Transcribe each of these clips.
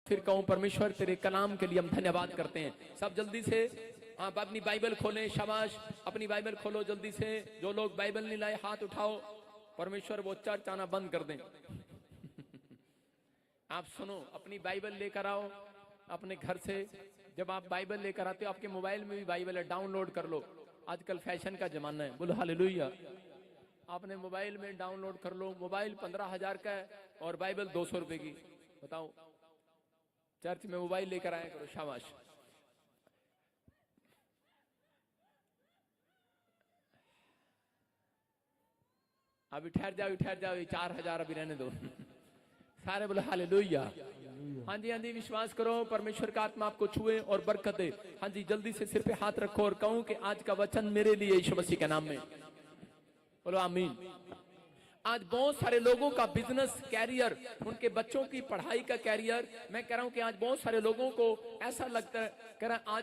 फिर कहूँ परमेश्वर तेरे कलाम के लिए हम धन्यवाद करते हैं। सब जल्दी से आप अपनी बाइबल खोलें। शाबाश, अपनी बाइबल खोलो जल्दी से। जो लोग बाइबल नहीं लाए हाथ उठाओ। परमेश्वर वो चर्च आना बंद कर दें। आप सुनो, अपनी बाइबल लेकर आओ अपने घर से। जब आप बाइबल लेकर आते हो, आपके मोबाइल में भी बाइबल है, डाउनलोड कर लो। आजकल फैशन का जमाना है, बोलो हालेलुया। आपने मोबाइल में डाउनलोड कर लो। मोबाइल 15,000 का है और बाइबल 200 रुपए की। बताओ, चर्च में मोबाइल लेकर आया करो। शाबाश। अभी ठहर जाओ, ठहर जाओ, 4,000 अभी रहने दो। सारे बोले हालेलुया। हाँ जी, हाँ जी, विश्वास करो परमेश्वर का आत्मा आपको छुए और बरकत दे। हाँ जी, जल्दी से सिर पे हाथ रखो और कहूं कि आज का वचन मेरे लिए यीशु मसीह के नाम में। बोलो आमीन। आज बहुत सारे लोगों का बिजनेस कैरियर, उनके बच्चों की पढ़ाई का कैरियर, मैं कह रहा हूं कि आज बहुत सारे लोगों को ऐसा लगता है, कह रहा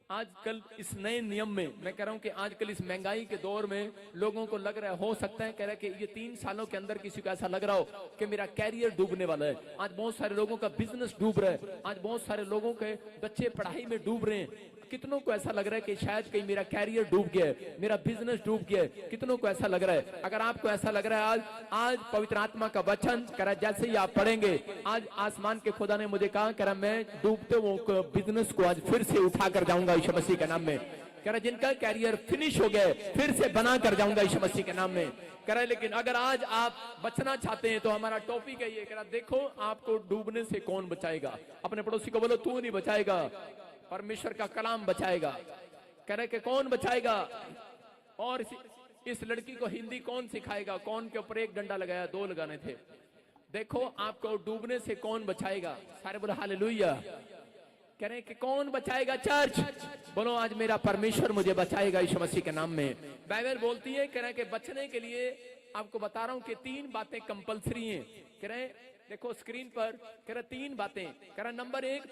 आजकल इस नए नियम में, मैं कह रहा हूं कि आजकल इस महंगाई के दौर में लोगों को लग रहा है, हो सकता है कह रहा है कि ये 3 सालों के अंदर किसी को ऐसा लग रहा हो कि मेरा कैरियर डूबने वाला है। आज बहुत सारे लोगों का बिजनेस डूब रहा है। आज बहुत सारे लोगों के बच्चे पढ़ाई में डूब रहे हैं। कितनों को ऐसा लग रहा है कि शायद कहीं मेरा कैरियर डूब गया है, मेरा बिजनेस डूब गया है। कितनों को ऐसा लग रहा है? अगर आपको ऐसा लग रहा है, आज पवित्र आत्मा का वचन कह रहा है, जैसे ही आप पढ़ेंगे, आज आसमान के खुदा ने मुझे कहा, कह रहा मैं डूबते हुए बिजनेस को आज फिर से उठा कर जाऊंगा यीशु मसीह के नाम में। कह रहा जिनका कैरियर फिनिश हो गया फिर से बना कर जाऊंगा यीशु मसीह के नाम में। कह रहा लेकिन अगर आज आप बचना चाहते हैं तो हमारा टॉपिक है ये। कह रहा देखो आपको डूबने से कौन बचाएगा। अपने पड़ोसी को बोलो, तू नहीं बचाएगा, परमेश्वर का कलाम बचाएगा। कह रहे कि कौन बचाएगा। और इस लड़की को हिंदी कौन सिखाएगा? कौन के ऊपर एक डंडा लगाया, 2 लगाने थे। देखो आपको डूबने से कौन बचाएगा। सारे बोलो हालेलुया। कह रहे कि कौन बचाएगा? चर्च बोलो, आज मेरा परमेश्वर मुझे बचाएगा यीशु मसीह के नाम में। बाइबल बोलती है, कह रहे कि बचने के लिए आपको बता रहा हूं कि 3 बातें कंपलसरी हैं। कह रहे देखो स्क्रीन पर, कह रहे 3 बातें। कह रहा नंबर 1,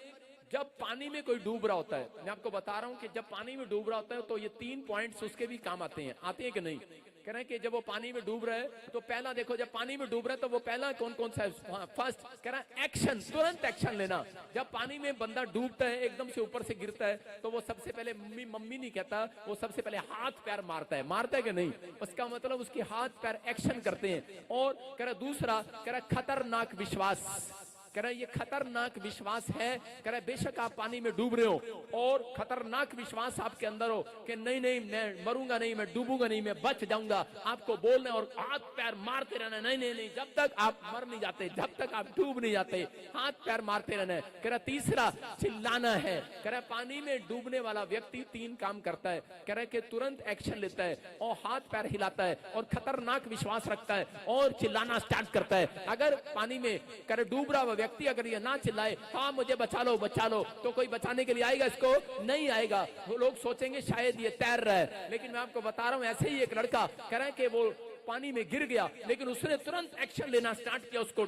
जब पानी में कोई डूब रहा होता है, मैं आपको बता रहा हूं कि जब पानी में डूब रहा होता है तो ये 3 पॉइंट्स उसके भी काम आते हैं कि नहीं? कह रहे हैं कि जब वो पानी में डूब रहा है तो पहला देखो, जब पानी में डूब रहा है तो वो पहला कौन कौन सा है? फर्स्ट कह रहा है एक्शन, तुरंत एक्शन लेना। जब पानी में बंदा डूबता है, एकदम से ऊपर से गिरता है, तो वो सबसे पहले मम्मी नहीं कहता, वो सबसे पहले हाथ पैर मारता है कि नहीं? उसका मतलब उसके हाथ पैर एक्शन करते हैं। और कह रहा दूसरा, कह रहा खतरनाक विश्वास। कह रहा ये खतरनाक विश्वास है। कह रहा बेशक आप पानी में डूब रहे हो और खतरनाक विश्वास आपके अंदर हो कि नहीं नहीं मैं मरूंगा नहीं, मैं डूबूंगा नहीं, मैं बच जाऊंगा। आपको बोलना और हाथ पैर मारते रहना, नहीं नहीं नहीं, जब तक आप मर नहीं जाते, जब तक आप डूब नहीं जाते, हाथ पैर मारते रहना है। कह रहा तीसरा चिल्लाना है। कह रहा पानी में डूबने वाला व्यक्ति 3 काम करता है। कह रहा कि तुरंत एक्शन लेता है और हाथ पैर हिलाता है और खतरनाक विश्वास रखता है और चिल्लाना स्टार्ट करता है। अगर पानी में कह रहा डूब रहा व्यक्ति अगर ये ना चिल्लाए, हाँ मुझे बचा लो बचा लो, तो कोई बचाने के लिए आएगा? इसको नहीं आएगा। वो लोग सोचेंगे शायद ये तैर रहा है, लेकिन मैं आपको बता रहा हूं ऐसे ही एक लड़का कह रहा है कि वो पानी में गिर गया, लेकिन उसने तुरंत एक्शन लेना स्टार्ट किया। उसको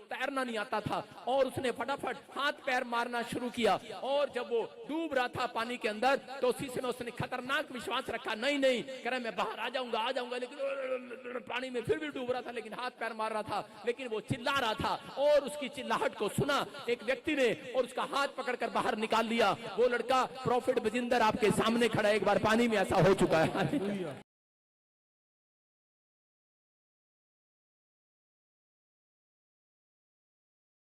तैरना नहीं आता था और उसने फटाफट हाथ पैर मारना शुरू किया। और जब वो डूब रहा था पानी के अंदर तो उसी समय उसने खतरनाक विश्वास रखा, नहीं नहीं, कह रहा मैं बाहर आ जाऊंगा, लेकिन पानी में फिर भी डूब रहा था, लेकिन हाथ पैर मार रहा था, लेकिन वो चिल्ला रहा था। और उसकी चिल्लाहट को सुना एक व्यक्ति ने और उसका हाथ पकड़कर बाहर निकाल लिया। वो लड़का प्रॉफिट बजिंदर आपके सामने खड़ा है। एक बार पानी में ऐसा हो चुका है।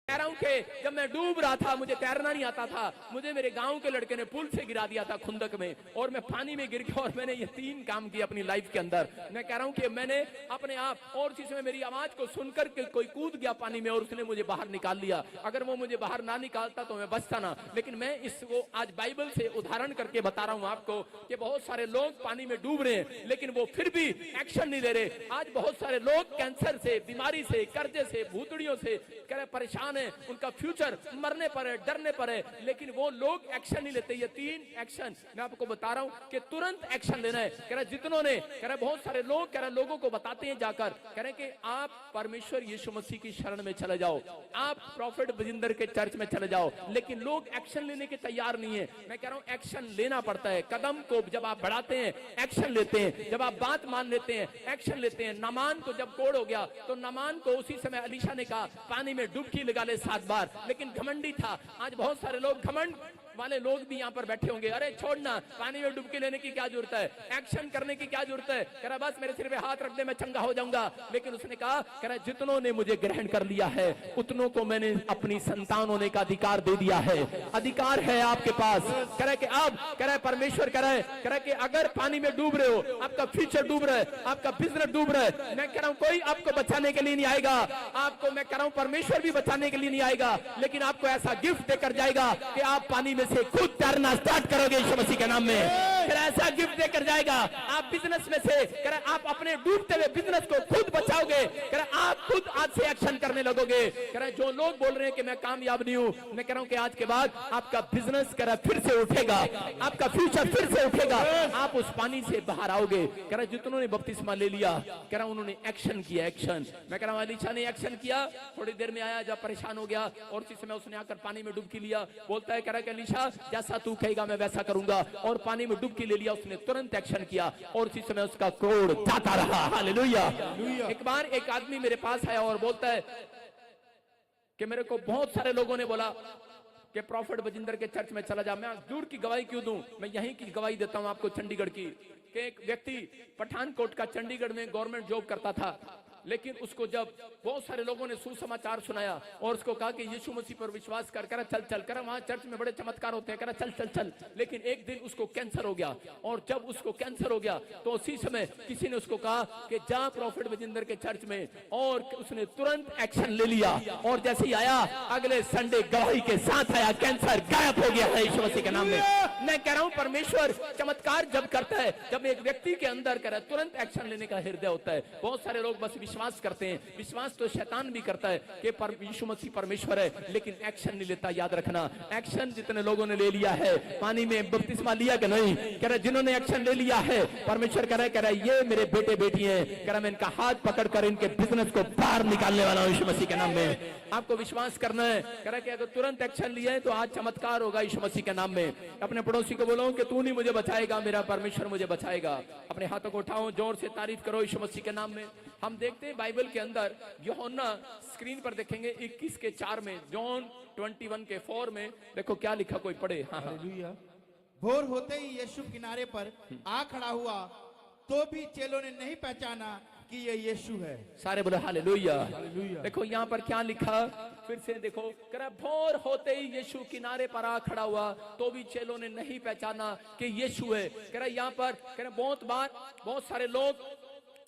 कह रहा हूं कि जब मैं डूब रहा था, मुझे तैरना नहीं आता था, मुझे मेरे गांव के लड़के ने पुल से गिरा दिया था खुंदक में, और मैं पानी में गिर गया। और मैंने ये 3 काम किए अपनी लाइफ के अंदर। मैं कह रहा हूं कि मैंने अपने आप, और उसी समय मेरी आवाज को सुनकर के कोई कूद गया पानी में और उसने मुझे बाहर निकाल लिया। अगर वो मुझे बाहर ना निकालता तो मैं बचता ना। लेकिन मैं इसको आज बाइबल से उदाहरण करके बता रहा हूं आपको कि बहुत सारे लोग पानी में डूब रहे हैं, लेकिन वो फिर भी एक्शन नहीं ले रहे। आज बहुत सारे लोग कैंसर से, बीमारी से, कर्जे से, भूतड़ियों से कह रहे परेशान है, उनका फ्यूचर मरने पर है, डरने पर है, लेकिन वो लोग एक्शन नहीं लेते। ये 3 एक्शन मैं आपको बता रहा हूं कि तुरंत एक्शन लेना है। कह रहा जितनों ने, कह रहा बहुत सारे लोग, कह रहा लोगों को बताते हैं जाकर, कह रहे कि आप परमेश्वर यीशु मसीह की शरण में चले जाओ, आप प्रॉफिट बजिंदर के चर्च में चले जाओ, लेकिन लोग एक्शन लेने के तैयार नहीं है। मैं कह रहा हूं एक्शन लेना पड़ता है। कदम को जब आप बढ़ाते हैं एक्शन लेते हैं, जब आप बात मान लेते हैं एक्शन लेते हैं। नामान को जब कोड़ हो गया तो नामान को उसी समय अलीशा ने कहा पानी में डुबकी लगा ले, है 7 बार, लेकिन घमंडी था। आज बहुत सारे लोग घमंड वाले लोग भी यहाँ पर बैठे होंगे, अरे छोड़ना, पानी में डुबकी लेने की क्या जरूरत है, एक्शन करने की क्या जरूरत है, कह रहा बस मेरे सिर पे हाथ रख दे मैं चंगा हो जाऊंगा। लेकिन उसने कहा, कह रहा जितनों ने मुझे ग्रहण कर लिया है उतनों को मैंने अपनी संतान होने का अधिकार दे दिया है। अधिकार है आपके पास। कह रहा कि अब, कह रहा परमेश्वर कह रहा है कि अगर पानी में डूब रहे हो, आपका फ्यूचर डूब रहा है, आपका बिजनेस डूब रहा है, मैं कह रहा हूं कोई आपको बचाने के लिए नहीं आएगा। आपको मैं कह रहा हूं परमेश्वर भी बचाने के लिए नहीं आएगा, लेकिन आपको ऐसा गिफ्ट देकर जाएगा कि आप पानी में से खुद तैरना स्टार्ट करोगे यीशु मसीह के नाम में। फिर ऐसा गिफ्ट देकर जाएगा। आप बिजनेस में से कह रहे आप अपने डूबते हुए बिजनेस को खुद बचाओगे। कह रहे आप खुद आज से एक्शन करने लगोगे। कह रहे जो लोग बोल रहे हैं कि मैं कामयाब नहीं हूं, मैं कह रहा हूं कि आज के बाद आपका बिजनेस कह रहा फिर से उठेगा, आपका फ्यूचर फिर से उठेगा, आप उस पानी से बाहर आओगे। कह रहे जितनों ने बपतिस्मा ले लिया, कह रहा उन्होंने एक्शन किया, एक्शन। मैं कह रहा हूं अलीशा ने एक्शन किया, थोड़ी देर में आया, जब परेशान हो गया और उसी समय उसने आकर पानी में डुबकी लिया। बोलता है, कह रहा है अलीशा जैसा तू कहेगा मैं वैसा करूंगा, और पानी में डुबकी ले लिया। उसने तुरंत एक्शन किया और उसी समय उसका क्रोध जाता रहा। हालेलुया। एक बार एक आदमी मेरे पास आया और बोलता है कि मेरे को बहुत सारे लोगों ने बोला कि प्रॉफिट बजिंदर के चर्च में चला जा। मैं दूर की गवाही क्यों दूं, मैं यहीं की गवाही देता हूं आपको चंडीगढ़ की। कि एक व्यक्ति पठानकोट का चंडीगढ़ में गवर्नमेंट जॉब करता था, लेकिन उसको जब बहुत सारे लोगों ने सुसमाचार सुनाया और उसको कहा कि यीशु मसीह पर विश्वास कर, करा चल चल, करा वहां चर्च में बड़े चमत्कार होते हैं, करा चल चल चल। लेकिन एक दिन उसको कैंसर हो गया, और जब उसको कैंसर हो गया तो उसी समय किसी ने उसको कहा कि जा प्रॉफिट बजिंदर के चर्च में, और उसने तुरंत एक्शन ले लिया। और जैसे ही आया अगले संडे गवाही के साथ आया, कैंसर गायब हो गया है यीशु मसीह के नाम में। मैं कह रहा हूं परमेश्वर चमत्कार जब करता है, जब एक व्यक्ति के अंदर कह रहा है, तुरंत एक्शन लेने का हृदय होता है। बहुत सारे लोग बस विश्वास करते हैं, विश्वास तो शैतान भी करता है कि यीशु मसीह परमेश्वर है, लेकिन एक्शन नहीं लेता। याद रखना, एक्शन जितने लोगों ने ले लिया है, पानी में बपतिस्मा लिया कि नहीं, कह रहा जिन्होंने एक्शन ले लिया है, परमेश्वर कह रहा है ये मेरे बेटे बेटी हैं, कह रहा मैं इनका हाथ पकड़कर इनके बिजनेस को बाहर निकालने वाला हूं यीशु मसीह के नाम में। आपको विश्वास करना है। कह रहा कि अगर तुरंत एक्शन लिया है तो आज चमत्कार होगा यीशु मसीह के नाम में। अपने पड़ोसी को बोलो कि तू नहीं मुझे बचाएगा, मेरा परमेश्वर मुझे बचाएगा। अपने हाथों को उठाओ, जोर से तारीफ करो यीशु मसीह के नाम में। हम देखते हैं बाइबल के अंदर, यूहन्ना स्क्रीन पर देखेंगे 21 के 4 में, जॉन 21 के 4 में देखो क्या लिखा, कोई पढ़े। हाँ हाँ। भोर होते ही यीशु किनारे पर आ खड़ा हुआ, तो भी चेलों ने नहीं पहचाना कि ये यीशु है। सारे बोले हालेलुया। देखो यहाँ पर क्या लिखा, फिर से देखो, कह रहा भोर होते ही यीशु किनारे पर आ खड़ा हुआ, तो भी चेलों ने नहीं पहचाना कि यीशु है। कह रहा यहाँ पर, कह रहा बहुत बार बहुत सारे लोग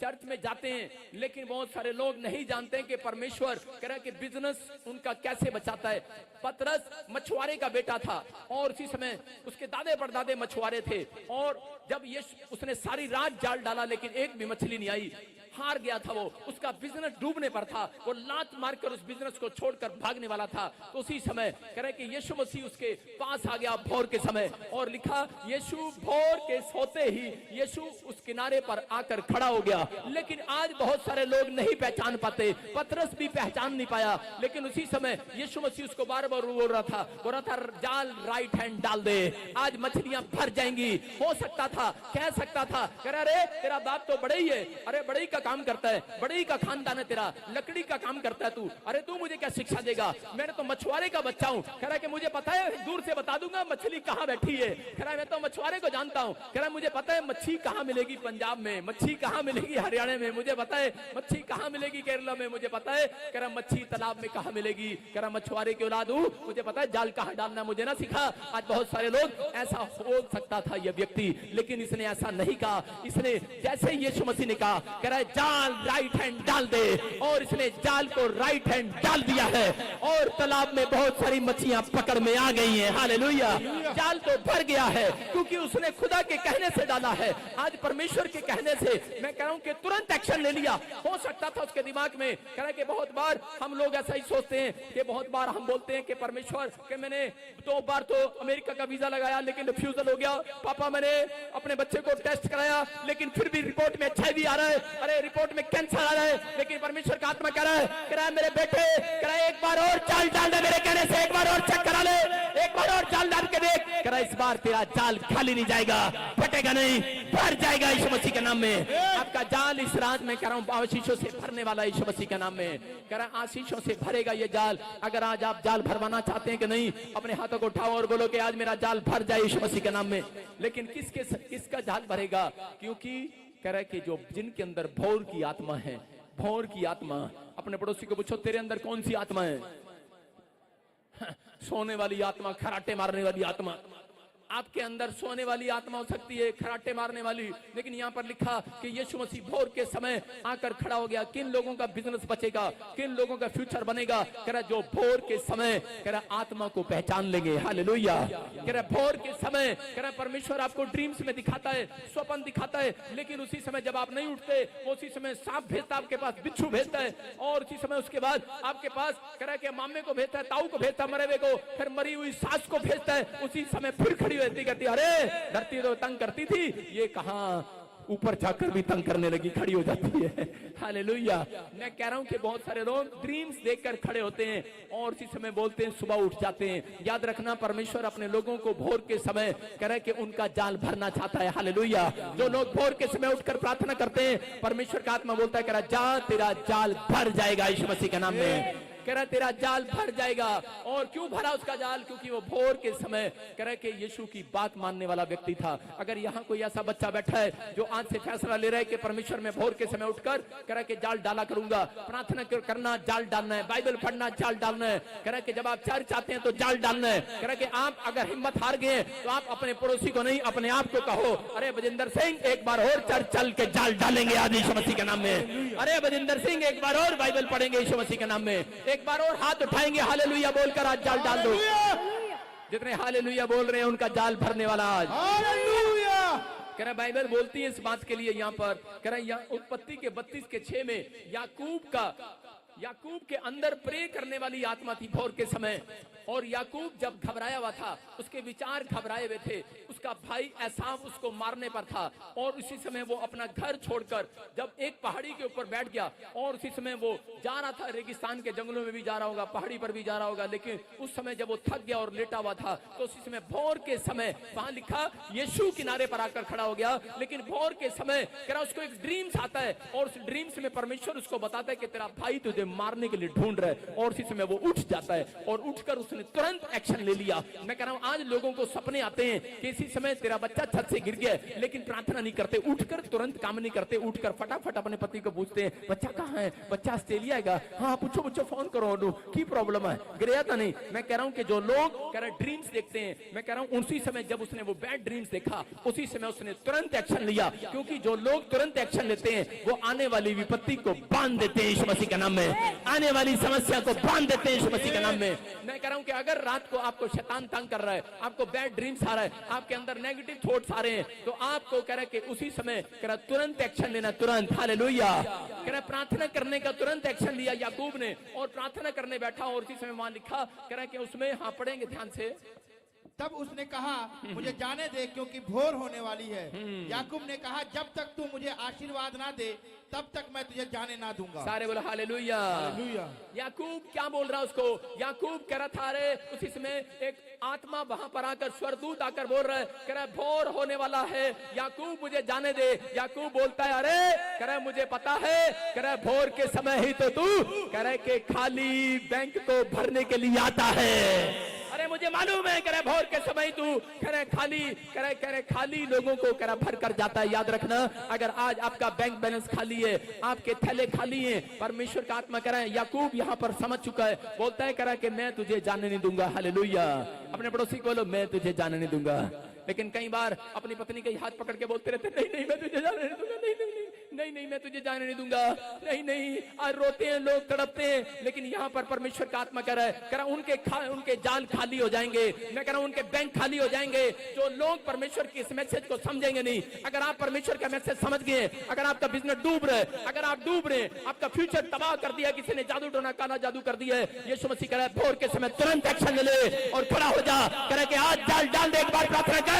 चर्च में जाते हैं, लेकिन बहुत सारे लोग नहीं जानते कि परमेश्वर कह रहा कि बिजनेस उनका कैसे बचाता है। पतरस मछुआरे का बेटा था, और उसी समय उसके दादे परदादे मछुआरे थे, और जब ये उसने सारी रात जाल डाला लेकिन एक भी मछली नहीं आई, हार गया था वो, उसका बिजनेस डूबने पर था, वो लात मारकर उस बिजनेस को छोड़कर भागने वाला था। तो उसी समय कह रहे कि यीशु मसीह उसके पास आ गया भोर के समय, और लिखा यीशु भोर के सोते ही यीशु उस किनारे पर आकर खड़ा हो गया। लेकिन आज बहुत सारे लोग नहीं पहचान पाते, पतरस भी पहचान नहीं पाया, लेकिन उसी समय यीशु मसीह उसको बार बार बोल रहा था जाल राइट हैंड डाल दे, आज मछलियां भर जाएंगी। हो सकता था, कह सकता था, कह रहा अरे तेरा बाप तो बड़े ही है, अरे बड़े का काम करता है, बड़े का खानदान है तेरा, लकड़ी का काम करता है तू, अरे तू मुझे क्या शिक्षा देगा, मैंने तो मछुआरे का बच्चा हूँ। कह रहा है कि मुझे पता है, दूर से बता दूंगा मछली कहाँ बैठी है। कह रहा है मैं तो मछुआरे को जानता हूँ, कह रहा है मुझे पता है मच्छी कहाँ मिलेगी पंजाब में, मच्छी कहाँ मिलेगी हरियाणा में, मुझे पता है मच्छी कहाँ मिलेगी केरला में, मुझे पता है। कह रहा मच्छी तालाब में कहाँ मिलेगी, कह रहा मछुआरे की औलाद हूँ, मुझे पता है जाल कहाँ डालना, मुझे ना सिखा। आज बहुत सारे लोग, ऐसा हो सकता था यह व्यक्ति, लेकिन इसने ऐसा नहीं कहा। इसने जैसे यीशु मसीह ने कहा, कह रहा है जाल राइट हैंड डाल दे, और इसने जाल को राइट हैंड डाल दिया है, और तालाब में बहुत सारी मछलियां पकड़ में आ गई हैं। हालेलुया। जाल तो भर गया है, क्योंकि उसने खुदा के कहने से डाला है। आज परमेश्वर के कहने से मैं कह रहा हूं कि तुरंत एक्शन ले लिया। हो सकता था उसके दिमाग में, कह रहा कि बहुत बार हम लोग ऐसा ही सोचते हैं कि बहुत बार हम बोलते हैं कि परमेश्वर के मैंने 2 बार तो अमेरिका का वीजा लगाया लेकिन रिफ्यूजल हो गया, पापा मैंने अपने बच्चे को टेस्ट कराया लेकिन फिर भी रिपोर्ट में अच्छा भी आ रहा है, अरे रिपोर्ट में कैंसर आ रहा है, लेकिन परमेश्वर का आत्मा कह रहा है मेरे बेटे, कह रहा है एक बार और जाल डाल दे, मेरे कहने से एक बार और चेक करा ले, एक बार और जाल डाल के देख। कह रहा करा इस बार तेरा जाल खाली नहीं जाएगा, फटेगा नहीं, भर जाएगा यीशु मसीह के नाम में। आपका जाल इस रात में कह रहा हूं आशीषों से भरने वाला यीशु मसीह के नाम में, कह रहा आशीषों से भरेगा ये जाल। अगर आज आप जाल भरवाना चाहते हैं कि नहीं, अपने हाथों को उठाओ और बोलो कि आज मेरा जाल भर जाए यीशु मसीह के नाम में। लेकिन किसका जाल भरेगा? क्योंकि कह रहा है कि जो जिनके अंदर भौर की आत्मा है, भौर की आत्मा। अपने पड़ोसी को पूछो तेरे अंदर कौन सी आत्मा है? सोने वाली आत्मा, खराटे मारने वाली आत्मा। आपके अंदर सोने वाली आत्मा हो सकती है, खराटे मारने वाली। लेकिन यहाँ पर लिखा कि यीशु मसीह भोर के समय आकर खड़ा हो गया। किन लोगों का बिजनेस बचेगा, किन लोगों का फ्यूचर बनेगा? कह रहा जो भोर के समय कह रहा आत्मा को पहचान लेंगे। हालेलुया। कह रहा भोर के समय कह रहा परमेश्वर आपको ड्रीम्स में दिखाता है, स्वप्न दिखाता है, लेकिन उसी समय जब आप नहीं उठते, उसी समय सांप भेजता आपके पास, बिच्छू भेजता है, और उसी समय उसके बाद आपके पास कह रहा कि मामे को भेजता है, ताऊ को भेजता है, मरे हुए को, फिर मरी हुई सास को भेजता है। उसी समय फिर खड़ी रहती करती, अरे धरती तो तंग करती थी, ये कहां ऊपर जाकर भी तंग करने लगी, खड़ी हो जाती है। हालेलुया। मैं कह रहा हूं कि बहुत सारे लोग ड्रीम्स देखकर खड़े होते हैं और इसी समय बोलते हैं, सुबह उठ जाते हैं। याद रखना परमेश्वर अपने लोगों को भोर के समय कह रहा है कि उनका जाल भरना चाहता है। हालेलुया। जो लोग भोर के समय उठकर प्रार्थना करते हैं, परमेश्वर का आत्मा बोलता है कह रहा जा तेरा जाल भर जाएगा यीशु मसीह के नाम में। कह रहा तेरा जाल भर जाएगा। और क्यों भरा उसका जाल? क्योंकि वो भोर के समय कह रहा कि यीशु की बात मानने वाला व्यक्ति था। अगर यहाँ कोई ऐसा बच्चा बैठा है जो आज से फैसला ले रहा है कि परमेश्वर में भोर के समय उठकर कह रहा कि जाल डाला करूंगा, प्रार्थना करना जाल डालना है, बाइबल पढ़ना जाल डालना है, कह रहा कि जब आप चर्च आते हैं तो जाल डालना है। कह रहा कि आप अगर हिम्मत हार गए तो आप अपने पड़ोसी को नहीं, अपने आप को कहो, अरे बजिंदर सिंह एक बार और चर्च चल के जाल डालेंगे आज यीशु मसीह के नाम में। अरे बजिंदर सिंह एक बार और बाइबल पढ़ेंगे यीशु मसीह के नाम में। एक बार और हाथ उठाएंगे, हालेलुया बोलकर आज जाल डाल दो। जितने हालेलुया बोल रहे हैं उनका जाल भरने वाला आज। हालेलुया। कह रहा बाइबल बोलती है इस बात के लिए यहाँ पर, कह रहा यहाँ उत्पत्ति के 32:6 में याकूब के अंदर प्रे करने वाली आत्मा थी भोर के समय। और याकूब जब घबराया हुआ था, उसके विचार घबराए हुए थे, उसका भाई एसाव उसको मारने पर था, और उसी समय वो अपना घर छोड़कर जब एक पहाड़ी के ऊपर बैठ गया, और उसी समय वो जा रहा था, रेगिस्तान के जंगलों में भी जा रहा होगा, पहाड़ी पर भी जा रहा होगा, लेकिन उस समय जब वो थक गया और लेटा हुआ था, तो उसी समय भोर के समय वहां लिखा यीशु किनारे पर आकर खड़ा हो गया। लेकिन भोर के समय कह रहा उसको एक ड्रीम्स आता है, और उस ड्रीम्स में परमेश्वर उसको बताता है कि तेरा भाई तुझे मारने के लिए ढूंढ रहा है। और उसी समय वो उठ जाता है, और उठकर उसने तुरंत एक्शन ले लिया। मैं कह रहा हूं आज लोगों को सपने आते हैं कि इसी समय तेरा बच्चा छत से गिर गया, लेकिन प्रार्थना नहीं करते, उठकर तुरंत काम नहीं करते, उठकर फटाफट अपने पति को पूछते हैं बच्चा कहाँ है, बच्चा ऑस्ट्रेलिया है, हाँ पूछो फोन करो, की प्रॉब्लम है, गिरा था नहीं। मैं कह रहा हूं कि जो लोग कह रहे ड्रीम्स देखते हैं, मैं कह रहा हूं उसी समय जब उसने वो बैड ड्रीम्स देखा, उसी समय उसने तुरंत एक्शन लिया। क्योंकि जो लोग तुरंत एक्शन लेते हैं वो आने वाली विपत्ति को बांध देते हैं यीशु मसीह के नाम में, आने वाली समस्या को बांध देते हैं यीशु मसीह के नाम में। मैं कह रहा हूं कि अगर रात को आपको शैतान तंग कर रहा है, आपको बैड ड्रीम्स आ रहा है, आपके अंदर नेगेटिव थॉट्स आ रहे हैं, तो आपको कह रहा है कि उसी समय कह रहा तुरंत एक्शन लेना, तुरंत। हालेलुया। कह रहा प्रार्थना करने का तुरंत एक्शन लिया याकूब ने, और प्रार्थना करने बैठा, और उसी समय वहां लिखा कह रहा है कि उसमें, हाँ पढ़ेंगे ध्यान से, तब उसने कहा मुझे जाने दे क्योंकि भोर होने वाली है। याकूब ने कहा जब तक तू मुझे आशीर्वाद ना दे तब तक मैं तुझे जाने ना दूंगा। सारे बोलो हालेलुया। हालेलुया। याकूब क्या बोल रहा है उसको? याकूब कह रहा था अरे उसी समय एक आत्मा वहां पर आकर, स्वरदूत आकर बोल रहा है, कह रहा है भोर होने वाला है, याकूब मुझे जाने दे। याकूब बोलता है अरे कह रहा है मुझे पता है, कह रहा है भोर के समय ही तो तू कह रहा है कि खाली बैंक को भरने के लिए आता है। अरे मुझे मालूम है, कह रहा भोर के समय तू कह रहा खाली, कह रहा खाली लोगों को कह रहा भर कर जाता है। याद रखना अगर आज आपका बैंक बैलेंस खाली है, आपके थैले खाली हैं, परमेश्वर का आत्मा कह रहा है, याकूब यहाँ पर समझ चुका है, बोलता है कह रहा है कि मैं तुझे जाने नहीं दूंगा। हालेलुया। अपने पड़ोसी को बोलो मैं तुझे जाने नहीं दूंगा। लेकिन कई बार अपनी पत्नी का हाथ पकड़ के बोलते रहते नहीं नहीं मैं तुझे जाने नहीं दूंगा, नहीं नहीं नहीं नहीं नहीं मैं तुझे जाने नहीं दूंगा, नहीं नहीं। आज रोते हैं लोग, तड़पते हैं, लेकिन यहाँ पर परमेश्वर का आत्मा कह रहा है, कह रहा उनके जाल खाली हो जाएंगे। मैं कह रहा हूं उनके बैंक खाली हो जाएंगे। जो लोग परमेश्वर की इस मैसेज को समझेंगे नहीं, अगर आप परमेश्वर का मैसेज समझ गए, अगर आपका बिजनेस डूब रहा है, अगर आप डूब रहे हैं, आपका फ्यूचर तबाह कर दिया, किसी ने जादू टोना काला जादू कर दिया है, यीशु मसीह कह रहा है भोर के समय तुरंत एक्शन ले और खड़ा हो जा। कह रहा है कि आज जाल डाल दे, एक बार प्रार्थना कर,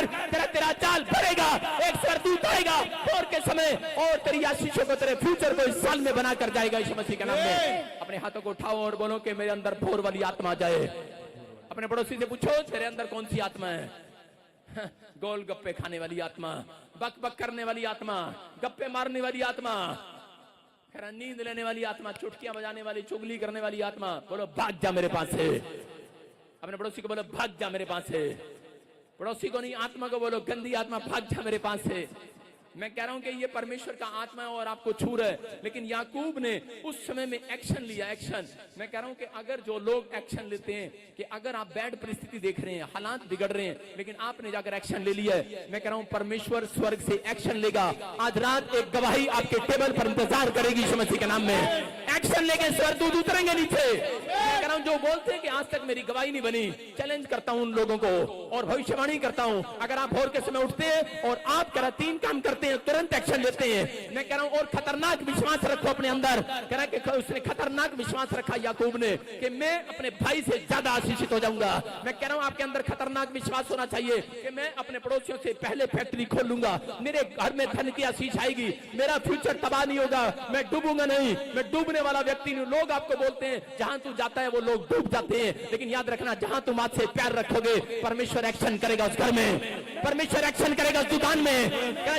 तेरा जाल भरेगा, एक स्वर्गदूत आएगा भोर के समय और तेरी आशीषों को, तेरे फ्यूचर को इस साल में बना कर जाएगा यीशु मसीह के नाम में। अपने हाथों को उठाओ और बोलो कि मेरे अंदर भोर वाली आत्मा आ जाए। अपने पड़ोसी से पूछो तेरे अंदर कौन सी आत्मा है? गोल गप्पे खाने वाली आत्मा, बक बक करने वाली आत्मा, गप्पे मारने वाली आत्मा, नींद लेने वाली आत्मा, चुटकियां बजाने वाली, चुगली करने वाली आत्मा, बोलो भाग जा मेरे पास से। अपने पड़ोसी को बोलो भाग जा मेरे पास से। पड़ोसी को नहीं, आत्मा को बोलो गंदी आत्मा भाग जा मेरे पास से। मैं कह रहा हूं कि ये परमेश्वर का आत्मा है और आपको छू रहा है, लेकिन याकूब ने उस समय में एक्शन लिया। एक्शन, मैं कह रहा हूं कि अगर जो लोग एक्शन लेते हैं, कि अगर आप बैड परिस्थिति देख रहे हैं, हालात बिगड़ रहे हैं, लेकिन आपने जाकर एक्शन ले लिया है, मैं कह रहा हूं परमेश्वर स्वर्ग से एक्शन लेगा। आज रात एक गवाही आपके टेबल पर इंतजार करेगी यीशु मसीह के नाम में। एक्शन लेके स्वर्गदूत उतरेंगे नीचे। मैं कह रहा हूं जो बोलते हैं कि आज तक मेरी गवाही नहीं बनी, चैलेंज करता हूं उन लोगों को और भविष्यवाणी करता हूं, अगर आप भोर के समय उठते हैं और आप कह रहा 3 काम करते हैं, तुरंत एक्शन लेते हैं। मैं कह रहा हूं और खतरनाक विश्वास रखो अपने अंदर। कह रहा कि उसने खतरनाक विश्वास रखा याकूब ने कि मैं अपने भाई से ज्यादा आशीषित हो जाऊंगा। मैं कह रहा हूं आपके अंदर खतरनाक विश्वास होना चाहिए कि मैं अपने पड़ोसियों से पहले फैक्ट्री खोल लूंगा, मेरे घर में धन की आशीष आएगी, मेरा फ्यूचर तबाह नहीं होगा, मैं डूबूंगा नहीं, मैं डूबने वाला व्यक्ति नहीं। लोग आपको बोलते हैं जहां तू जाता है वो लोग डूब जाते हैं, लेकिन याद रखना जहां तुम आज से प्यार रखोगे परमेश्वर एक्शन करेगा उस घर में, परमेश्वर एक्शन करेगा उस दुकान में।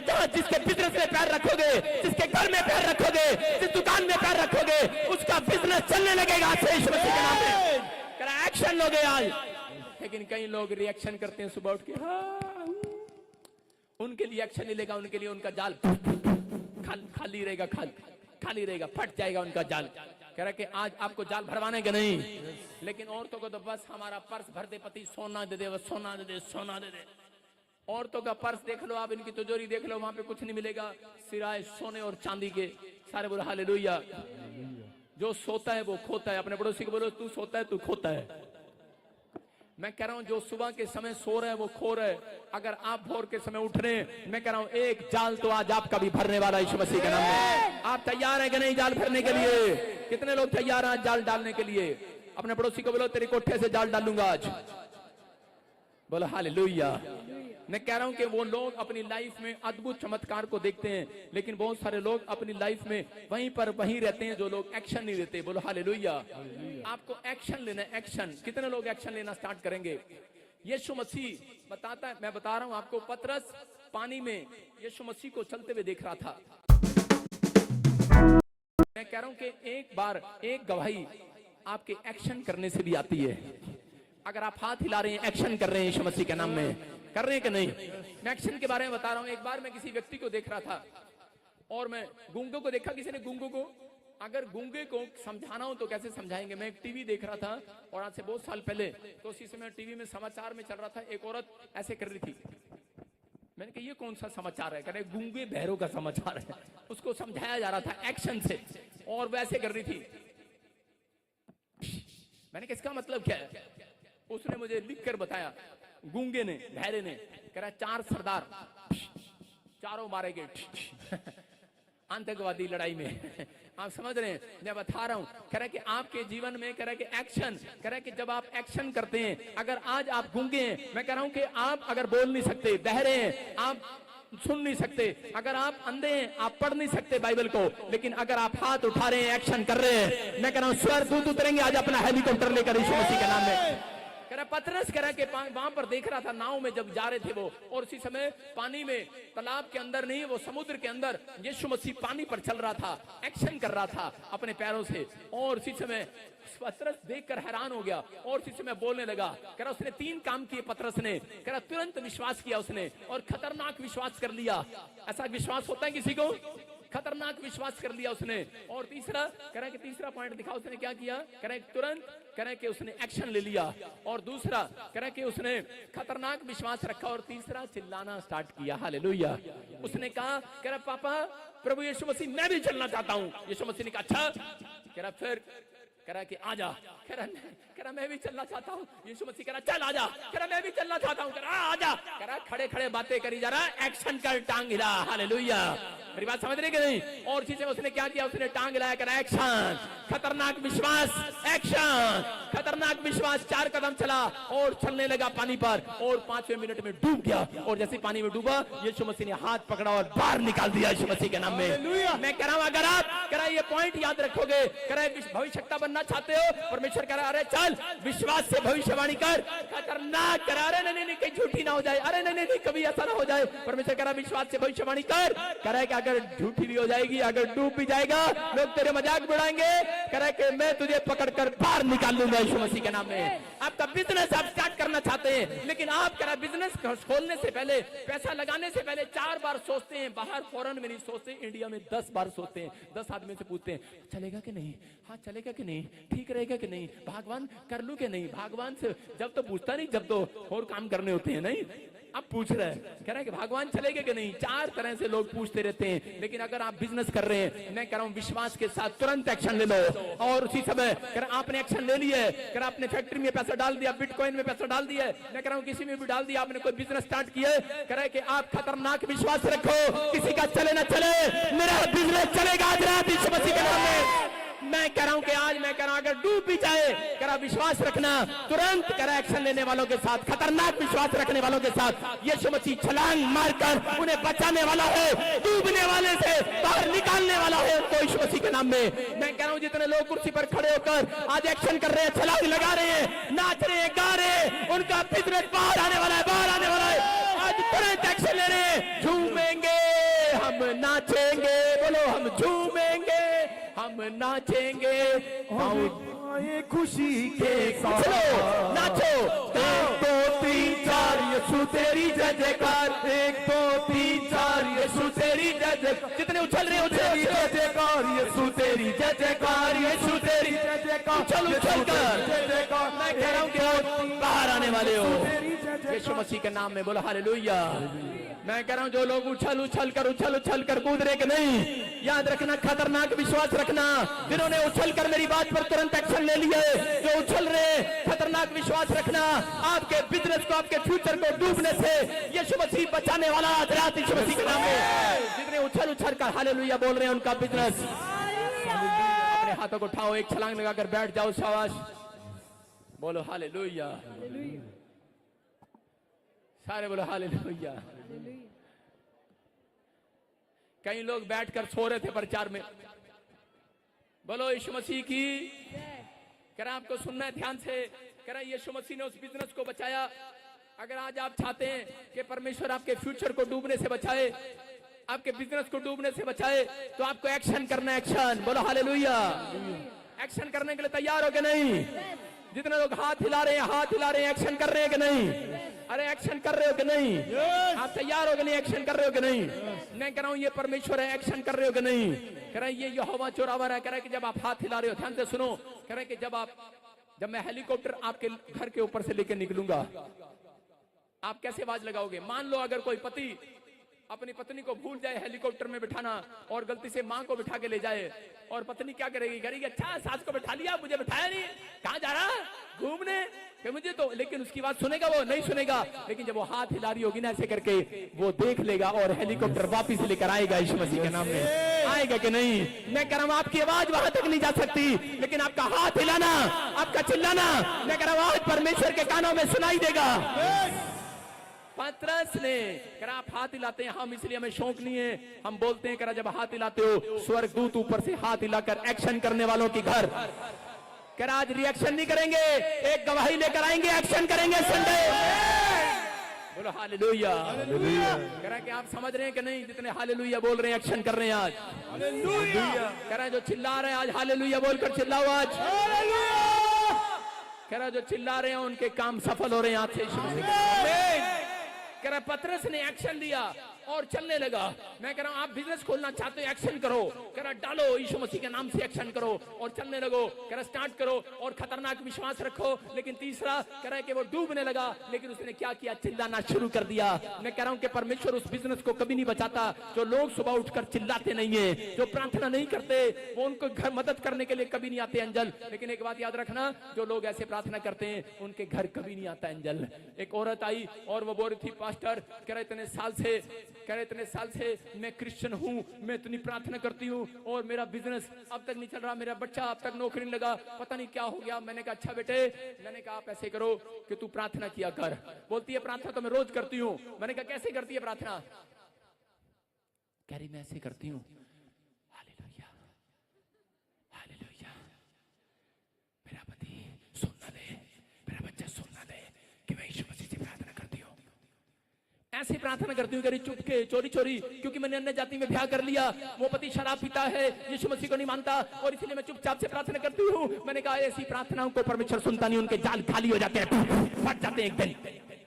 जहां जिसके बिजनेस में प्यार रखोगे, जिसके घर में प्यार रखोगे, जिस दुकान में प्यार रखोगे, उसका बिजनेस चलने लगेगा आज से यीशु मसीह के नाम में। एक्शन लोगे आज। लेकिन कई लोग रिएक्शन करते हैं सुबह उठ के, उनके लिए एक्शन नहीं लेगा, उनके लिए उनका जाल खाली रहेगा, खाली रहेगा, फट जाएगा उनका जाल। कह रहा कि आज आपको जाल भरवाने का नहीं, लेकिन औरतों को तो बस हमारा पर्स भर दे, पति सोना दे दे, बस सोना दे दे, सोना दे दे। औरतों का पर्स देख लो आप, इनकी तिजोरी देख लो, वहां पे कुछ नहीं मिलेगा सिवाय सोने और चांदी के। सारे बोलो हालेलुया। जो सोता है वो खोता है। अपने पड़ोसी को बोलो तू सोता है तू खोता है। मैं कह रहा हूं जो सुबह के समय सो रहे हैं वो खो रहे हैं। अगर आप भोर के समय उठ रहे हैं, मैं कह रहा हूं एक जाल तो आज आपका भी भरने वाला यीशु मसीह के नाम में। आप तैयार हैं कि नहीं जाल भरने के लिए? कितने लोग तैयार हैं जाल डालने के लिए? अपने पड़ोसी को बोलो तेरे कोठे से जाल डालूंगा आज। बोलो हालेलुया। मैं कह रहा हूं कि वो लोग अपनी लाइफ में अद्भुत चमत्कार को देखते हैं, लेकिन बहुत सारे लोग अपनी लाइफ में वहीं पर वहीं रहते हैं जो लोग एक्शन नहीं लेते। बोलो हालेलुया। आपको एक्शन लेना है, एक्शन। कितने लोग एक्शन लेना स्टार्ट करेंगे? यीशु मसीह बताता है, मैं बता रहा हूं आपको, पतरस पानी में यीशु मसीह को चलते हुए देख रहा था। मैं कह रहा हूं कि एक बार एक गवाही आपके एक्शन करने से भी आती है। अगर आप हाथ हिला रहे हैं, एक्शन कर रहे हैं यीशु मसीह के नाम में, कर रहे हैं कि नहीं? मैं एक्शन के बारे में बता रहा हूं। एक बार मैं किसी व्यक्ति को देख रहा था और मैं गूंगे को देखा। किसी ने गूंगे को, अगर गूंगे को समझाना हो तो कैसे समझाएंगे? मैं एक टीवी देख रहा था और आज से बहुत साल पहले, तो उसी समय टीवी में समाचार में चल रहा था, एक औरत ऐसे कर रही थी। मैंने कहा ये कौन सा समाचार है? कह रहे गूंगे बहरों का समाचार है। उसको समझाया जा रहा था एक्शन से, और वैसे कर रही थी। मैंने कहा इसका मतलब क्या है? उसने मुझे लिख कर बताया, गूंगे ने, बहरे ने, कह रहा 4 सरदार, चारों मारे गए आतंकवादी लड़ाई में। आप समझ रहे हैं? मैं बता रहा हूं, कह रहा कि आपके जीवन में, कह रहा कि एक्शन, कह रहा कि जब आप एक्शन करते हैं, अगर आज आप गूंगे हैं, मैं कह रहा हूं कि आप अगर बोल नहीं सकते, बहरे हैं, आप सुन नहीं सकते, अगर आप अंधे हैं, आप पढ़ नहीं सकते बाइबल को, लेकिन अगर आप हाथ उठा रहे हैं, एक्शन कर रहे हैं, मैं कह रहा हूं स्वर्गदूत उतरेंगे आज अपना हेलीकॉप्टर लेकर यीशु मसीह के नाम में। कह रहा पतरस कह रहा कि वहां पर देख रहा था, नाव में जब जा रहे थे वो, और उसी समय पानी में, तालाब के अंदर नहीं, वो समुद्र के अंदर यीशु मसीह पानी पर चल रहा था, एक्शन कर रहा था अपने पैरों से। और उसी समय पतरस देखकर हैरान हो गया और उसी समय बोलने लगा। कह रहा उसने 3 काम किए पतरस ने। कह रहा तुरंत विश्वास किया उसने, और खतरनाक विश्वास कर लिया। ऐसा विश्वास होता है किसी को? खतरनाक विश्वास कर लिया उसने। और तीसरा, कह रहा कि तीसरा पॉइंट दिखा उसने क्या किया? कह रहा तुरंत, कह रहा कि उसने एक्शन ले लिया। और दूसरा, कह रहा कि उसने खतरनाक विश्वास रखा। और तीसरा, चिल्लाना स्टार्ट किया। हालेलुया। उसने कहा, कह रहा पापा प्रभु यीशु मसीह मैं भी चलना चाहता हूं। यीशु मसीह ने कहा अच्छा। कह रहा फिर, कह रहा कि आजा। कह रहा मैं भी चलना चाहता हूँ। यीशु मसीह कह रहा चल आजा। कह रहा मैं भी चलना चाहता हूँ। कह रहा आजा। कह रहा खड़े खड़े बातें करी जा रहा, एक्शन कर, टांग हिला। हालेलुया। मेरी बात समझ रहे कि नहीं? और चीजें उसने क्या किया? उसने टांग हिलाया। कह रहा एक्शन, खतरनाक विश्वास, एक्शन, खतरनाक विश्वास। 4 कदम चला और चलने लगा पानी पर, और 5वें मिनट में डूब गया। और जैसे पानी में डूबा, यीशु मसीह ने हाथ पकड़ा और बाहर निकाल दिया यीशु मसीह के नाम में। मैं कह रहा हूं अगर आप, कह रहा ये पॉइंट याद रखोगे, कह रहा भविष्यवक्ता बनना चाहते हो, परमेश्वर कह रहा अरे चल विश्वास से भविष्यवाणी कर, खतरनाक करा, अरे नहीं नहीं कहीं झूठी ना हो जाए, अरे नहीं नहीं कभी ऐसा ना हो जाए। परमेश्वर कह रहा विश्वास से भविष्यवाणी कर, कह रहा है कि अगर झूठी भी हो जाएगी, अगर डूब भी जाएगा, लोग तेरे मजाक उड़ाएंगे, कह रहा है कि मैं तुझे पकड़कर बाहर निकाल लूंगा यीशु मसीह के नाम में। आपका बिजनेस आप स्टार्ट करना चाहते हैं, लेकिन आप कह रहा बिजनेस खोलने से पहले, पैसा लगाने से पहले 4 बार सोचते हैं। बाहर फॉरेन में नहीं सोचते, इंडिया में 10 बार सोचते हैं। 10 आदमी से पूछते हैं चलेगा कि नहीं, हाँ चलेगा कि नहीं, ठीक रहेगा कि नहीं, भगवान कर लूं कि नहीं। भगवान से जब तो पूछता नहीं, जब तो और काम करने होते हैं। नहीं, अब पूछ रहे हैं, कह रहा है कि भगवान चलेगा कि नहीं। 4 तरह से लोग पूछते रहते हैं। लेकिन अगर आप बिजनेस कर रहे हैं, मैं कह रहा हूं विश्वास के साथ तुरंत एक्शन ले लो। और उसी समय कह रहा आपने एक्शन ले लिया है, कह रहा आपने फैक्ट्री में पैसा डाल दिया, बिटकॉइन में पैसा डाल दिया, मैं कह रहा हूं किसी में भी डाल दिया, आपने कोई बिजनेस स्टार्ट किया है, कह रहा है कि आप खतरनाक विश्वास रखो, किसी का चले ना चले, मेरा बिजनेस चलेगा आज रात यीशु मसीह के नाम में। मैं कह रहा हूं कि आज मैं कह रहा हूं अगर डूब भी जाए, कह रहा विश्वास रखना, तुरंत कह रहा एक्शन लेने वालों के साथ, खतरनाक विश्वास रखने वालों के साथ यीशु मसीह छलांग मारकर उन्हें बचाने वाला है, डूबने वाले से बाहर निकालने वाला है उनको यीशु मसीह के नाम में। मैं कह रहा हूं जितने लोग कुर्सी पर खड़े होकर आज एक्शन कर रहे हैं, छलांग लगा रहे हैं, नाच रहे हैं, गा रहे हैं, उनका बिजनेस बाहर आने वाला है, बाहर आने वाला है। आज तुरंत एक्शन ले रहे हैं, झूमेंगे, हम नाचेंगे, बोलो हम झूमेंगे, हम नाचेंगे, खुशी के चलो नाचो। 1 2 3 4 यीशु तेरी जय जयकार, 1 2 3 4 यीशु तेरी जय जयकार। जितने उछल रहे उछल जय जयकार, यीशु तेरी जय जयकार, यीशु तेरी जय जयकार, उछल उछल कर जय जयकार। मैं कह रहा हूं कि बाहर आने वाले हो यीशु मसीह के नाम में, बोलो हालेलुया। मैं कह रहा हूं जो लोग उछल उछल कर कूद रहे कि नहीं, याद रखना खतरनाक विश्वास रखना। जिन्होंने उछल कर मेरी बात पर तुरंत एक्शन ले लिया है, जो उछल रहे, खतरनाक विश्वास रखना। आपके बिजनेस को, आपके फ्यूचर को डूबने से यीशु मसीह बचाने वाला आज रात यीशु मसीह के नाम में। जितने उछल कर हालेलुया बोल रहे हैं उनका बिजनेस, अपने हाथों को उठाओ, एक छलांग लगाकर बैठ जाओ, शाबाश, बोलो हालेलुया, सारे बोलो हालेलुया। कई लोग बैठकर सो रहे थे प्रचार में, बोलो यीशु मसीह की। कह रहा आपको सुनना है ध्यान से, कह रहा यीशु मसीह ने उस बिजनेस को बचाया। अगर आज आप चाहते हैं कि परमेश्वर आपके फ्यूचर को डूबने से बचाए, आपके बिजनेस को डूबने से बचाए, तो आपको एक्शन करना है, एक्शन, बोलो हालेलुया। एक्शन करने के लिए तैयार हो कि नहीं? जितने लोग हाथ हिला रहे हैं, हाथ हिला रहे हैं, एक्शन कर रहे हैं कि नहीं? अरे एक्शन कर रहे हो कि नहीं? आप तैयार हो कि नहीं? एक्शन कर रहे हो कि नहीं? मैं कह रहा हूं ये परमेश्वर है, एक्शन कर रहे हो कि नहीं? कह रहा है ये यहोवा चोरावर है। कह रहा है कि जब आप हाथ हिला रहे हो, ध्यान से सुनो, कह रहा है कि जब मैं हेलीकॉप्टर आपके घर के ऊपर से लेकर निकलूंगा, आप कैसे आवाज लगाओगे? मान लो अगर कोई पति अपनी पत्नी को भूल जाए हेलीकॉप्टर में बिठाना और गलती से मां को बिठा के ले जाए, और पत्नी क्या करेगी? करेगी अच्छा सास को बिठा लिया, मुझे बिठाया नहीं, कहां जा रहा? घूमने, कि मुझे तो, लेकिन उसकी बात सुनेगा वो? नहीं सुनेगा। लेकिन जब वो हाथ हिला रही होगी ना ऐसे करके, वो देख लेगा और हेलीकॉप्टर वापिस लेकर आएगा यीशु मसीह के नाम में। आएगा कि नहीं? मैं कह रहा हूं आपकी आवाज वहां तक नहीं जा सकती, लेकिन आपका हाथ हिलाना, आपका चिल्लाना, मैं कह रहा हूं आज परमेश्वर के कानों में सुनाई देगा। पतरस ने कहा आप हाथ हिलाते हैं, हम इसलिए हमें शौक नहीं है, हम बोलते हैं करा जब हाथ हिलाते हो स्वर्गदूत ऊपर से हाथ हिलाकर एक्शन करने वालों की घर। करा आज रिएक्शन नहीं करेंगे, एक गवाही लेकर आएंगे, एक्शन करेंगे संडे। बोलो हालेलुया। करा कि आप समझ रहे हैं कि नहीं? जितने हालेलुया बोल रहे हैं एक्शन कर रहे हैं आज। हालेलुया। करा जो चिल्ला रहे हैं आज हालेलुया बोलकर चिल्लाओ आज। करा जो चिल्ला रहे हैं उनके काम सफल हो रहे हैं आज से। कह रहा पतरस ने एक्शन लिया और चलने लगा। मैं कह रहा हूं आप बिजनेस खोलना चाहते हो, एक्शन करो। कह रहा डालो यीशु मसीह के नाम से एक्शन करो और चलने लगो। कह रहा स्टार्ट करो और खतरनाक विश्वास रखो। लेकिन तीसरा कह रहा है कि वो डूबने लगा, लेकिन उसने क्या किया? चिल्लाना शुरू कर दिया। मैं कह रहा हूं कि परमेश्वर उस बिजनेस को कभी नहीं बचाता जो लोग सुबह उठकर चिल्लाते नहीं है, जो प्रार्थना नहीं करते, वो उनको घर मदद करने के लिए कभी नहीं आते एंजल। लेकिन एक बात याद रखना, जो लोग ऐसे प्रार्थना करते हैं उनके घर कभी नहीं आता एंजल। एक औरत आई और वो बोल रही थी पास्टर, कह रहे इतने साल से मैं क्रिश्चियन हूँ, मैं इतनी प्रार्थना करती हूँ और मेरा बिजनेस अब तक नहीं चल रहा, मेरा बच्चा अब तक नौकरी नहीं लगा, पता नहीं क्या हो गया। मैंने कहा अच्छा बेटे, मैंने कहा आप ऐसे करो कि तू प्रार्थना किया कर। बोलती है प्रार्थना तो मैं रोज करती हूँ। मैंने कहा कैसे करती है प्रार्थना? कह रही मैं ऐसे करती हूँ, हालेलुया हालेलुया, मेरा पति सुनना दे, मेरा बच्चा सुनना दे कि मैं ऐसे प्रार्थना करती हूँ, करी चुपके चोरी चोरी, क्योंकि मैंने अन्य जाति में ब्याह कर लिया, वो पति शराब पीता है, यीशु मसीह को नहीं मानता, और इसलिए मैं चुपचाप से प्रार्थना करती हूँ। मैंने कहा ऐसी प्रार्थनाओं को परमेश्वर सुनता नहीं, उनके जाल खाली हो जाते हैं, फट जाते हैं एक दिन।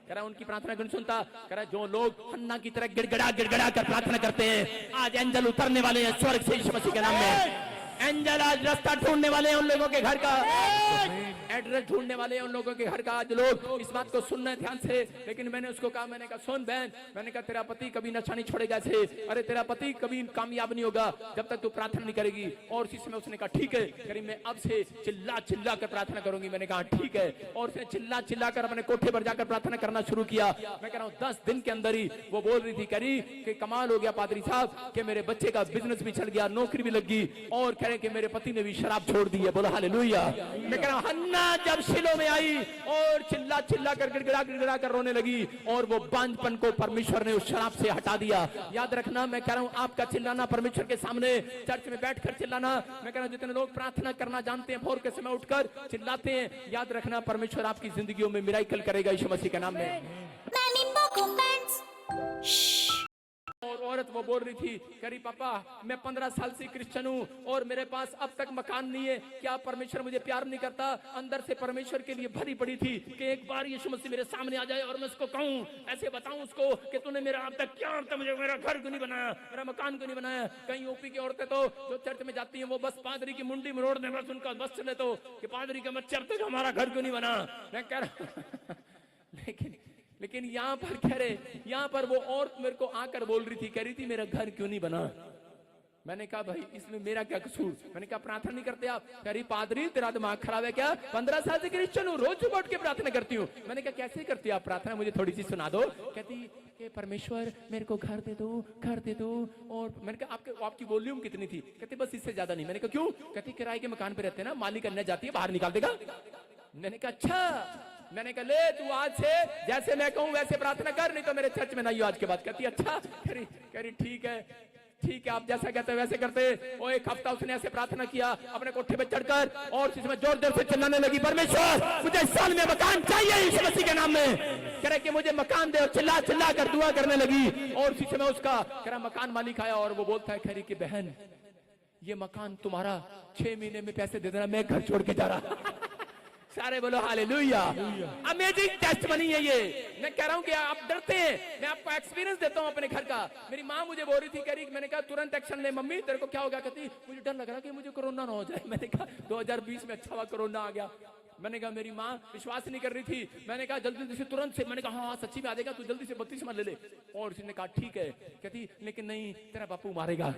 कह रहा उनकी प्रार्थना क्यों नहीं सुनता? कह रहा जो लोग हन्ना की तरह गिड़गिड़ा गिड़गिड़ा कर प्रार्थना करते हैं, आज एंजल उतरने वाले हैं स्वर्ग से यीशु मसीह के नाम में। एंजल आज रास्ता ढूंढने वाले हैं उन लोगों के घर का, एड्रेस ढूंढने वाले हैं उन लोगों के घर का। आज लोग इस बात को सुनना है ध्यान से। लेकिन मैंने उसको कहा, मैंने कहा सुन बहन, मैंने कहा तेरा पति कभी नशा नहीं छोड़ेगा ऐसे, अरे तेरा पति कभी कामयाब नहीं होगा जब तक तू प्रार्थना नहीं करेगी। और उसी समय उसने कहा ठीक है, करी मैं अब से चिल्ला चिल्ला कर प्रार्थना करूंगी। मैंने कहा ठीक है, और उसने चिल्ला चिल्ला कर अपने कोठे पर जाकर प्रार्थना करना शुरू किया। मैं कह रहा हूँ 10 दिन के अंदर ही वो बोल रही थी, करी कि कमाल हो गया पादरी साहब कि मेरे बच्चे का बिजनेस भी चल गया, नौकरी भी लग गई, और कह रहे कि मेरे पति ने भी शराब छोड़ दी है। बोला हालेलुया। मैं कह रहा हूं हन्ना जब शिलो में आई और चिल्ला चिल्ला कर गिड़गिड़ा कर रोने लगी, और वो बांझपन को परमेश्वर ने उस शराब से हटा दिया। याद रखना, मैं कह रहा हूं आपका चिल्लाना परमेश्वर के सामने चर्च में बैठकर चिल्लाना। मैं कह रहा हूं जितने लोग प्रार्थना करना जानते हैं भोर के समय उठकर चिल्लाते हैं, याद रखना परमेश्वर आपकी जिंदगियों में मिराकल करेगा यीशु मसीह के नाम में। और औरत वो बोल रही थी, करी पापा मैं 15 साल से क्रिश्चियन हूँ और मेरे पास अब तक मकान नहीं है, क्या परमेश्वर मुझे प्यार नहीं करता? अंदर से परमेश्वर के लिए भरी पड़ी थी कि एक बार यीशु मसीह मेरे सामने आ जाए और मैं उसको कहूँ, ऐसे बताऊं उसको कि तूने मेरा अब तक क्या, अब तक मुझे मेरा घर क्यों नहीं बनाया, मेरा मकान क्यों नहीं बनाया। कहीं यूपी की औरतें तो जो चर्च में जाती है वो बस पादरी की मुंडी में रोड दे, बस उनका बस चले तो कि पादरी का बच्चा अब तक हमारा घर क्यों नहीं बना। मैं कह रहा लेकिन यहाँ पर कह रहे, यहाँ पर वो औरत मेरे को आकर बोल रही थी, कह रही थी मेरा घर क्यों नहीं बना। मैंने कहा भाई इसमें मेरा क्या कसूर? मैंने कहा प्रार्थना नहीं करते आप? कह रही पादरी तेरा दिमाग खराब है क्या? 15 साल से क्रिश्चियन हूँ, रोज सुबह उठ के प्रार्थना करती हूँ। मैंने कहा कैसे करती हो आप प्रार्थना, मुझे थोड़ी सी सुना दो। कहती कि परमेश्वर मेरे को घर दे दो, घर दे दो। और मैंने कहा आपकी वॉल्यूम कितनी थी? कहती बस इससे ज्यादा नहीं। मैंने कहा क्यों? कहती किराए के मकान पे रहते हैं ना, मालिक अन्य जाती है बाहर निकाल देगा। मैंने कहा अच्छा। मैंने कहा ले तू आज से जैसे मैं कहूँ वैसे प्रार्थना कर, नहीं तो मेरे चर्च में नहीं हो आज के बाद। कहती अच्छा। कह रही ठीक है आप जैसा कहते वैसे करते। वो एक हफ्ता उसने ऐसे प्रार्थना किया अपने कोठे पे चढ़कर, और इसमें जोर जोर से चिल्लाने लगी, परमेश्वर मुझे इस साल में मकान चाहिए यीशु मसीह के नाम में। कह रहे कि मुझे मकान दे, और चिल्ला चिल्ला कर दुआ करने लगी। और इसी समय उसका कह रहा मकान मालिक आया और वो बोलता है, कह रही कि बहन ये मकान तुम्हारा, 6 महीने में पैसे दे देना, मैं घर छोड़ के जा रहा। सारे बोलो हालेलुया। अमेजिंग टेस्टमनी है ये। मैं कह रहा हूँ कि आप डरते हैं, मैं आपको एक्सपीरियंस देता हूँ अपने घर का। मेरी माँ मुझे बोल रही थी, कह रही, मैंने कहा तुरंत एक्शन ले मम्मी, तेरे को क्या हो गया? कहती मुझे डर लग रहा कि मुझे कोरोना ना हो जाए। मैंने कहा 2020 में अच्छा हुआ कोरोना आ गया। मैंने कहा मेरी माँ विश्वास नहीं कर रही थी। मैंने कहा जल्दी से तुरंत से, मैंने कहा हाँ सच्ची में आ जाएगा, तू जल्दी से बपतिस्मा ले ले। और उसने कहा ठीक है। कहती लेकिन नहीं, तेरा बापू मारेगा,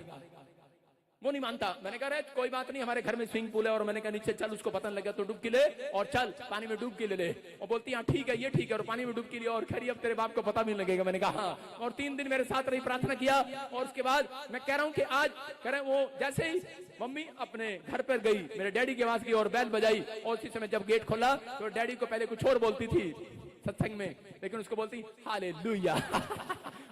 वो नहीं मानता। मैंने कहा कोई बात नहीं, हमारे घर में स्विमिंग पूल है। और मैंने कहा नीचे चल, उसको पता लगा तो डुबकी ले, और चल पानी में डुबकी ले ले। और बोलती हाँ ठीक है, ये ठीक है। और पानी में डुबकी लिया, और खरी अब तेरे बाप को पता भी नहीं लगेगा। मैंने कहा हाँ। और 3 दिन मेरे साथ रही, प्रार्थना किया। और उसके बाद मैं कह रहा हूँ कि आज कह रहे वो जैसे ही मम्मी अपने घर पर गई, मेरे डैडी के पास गई और बैल बजाई। और उसी समय जब गेट खोला तो डैडी को पहले कुछ और बोलती थी सत्संग में, लेकिन उसको बोलती हालेलुया।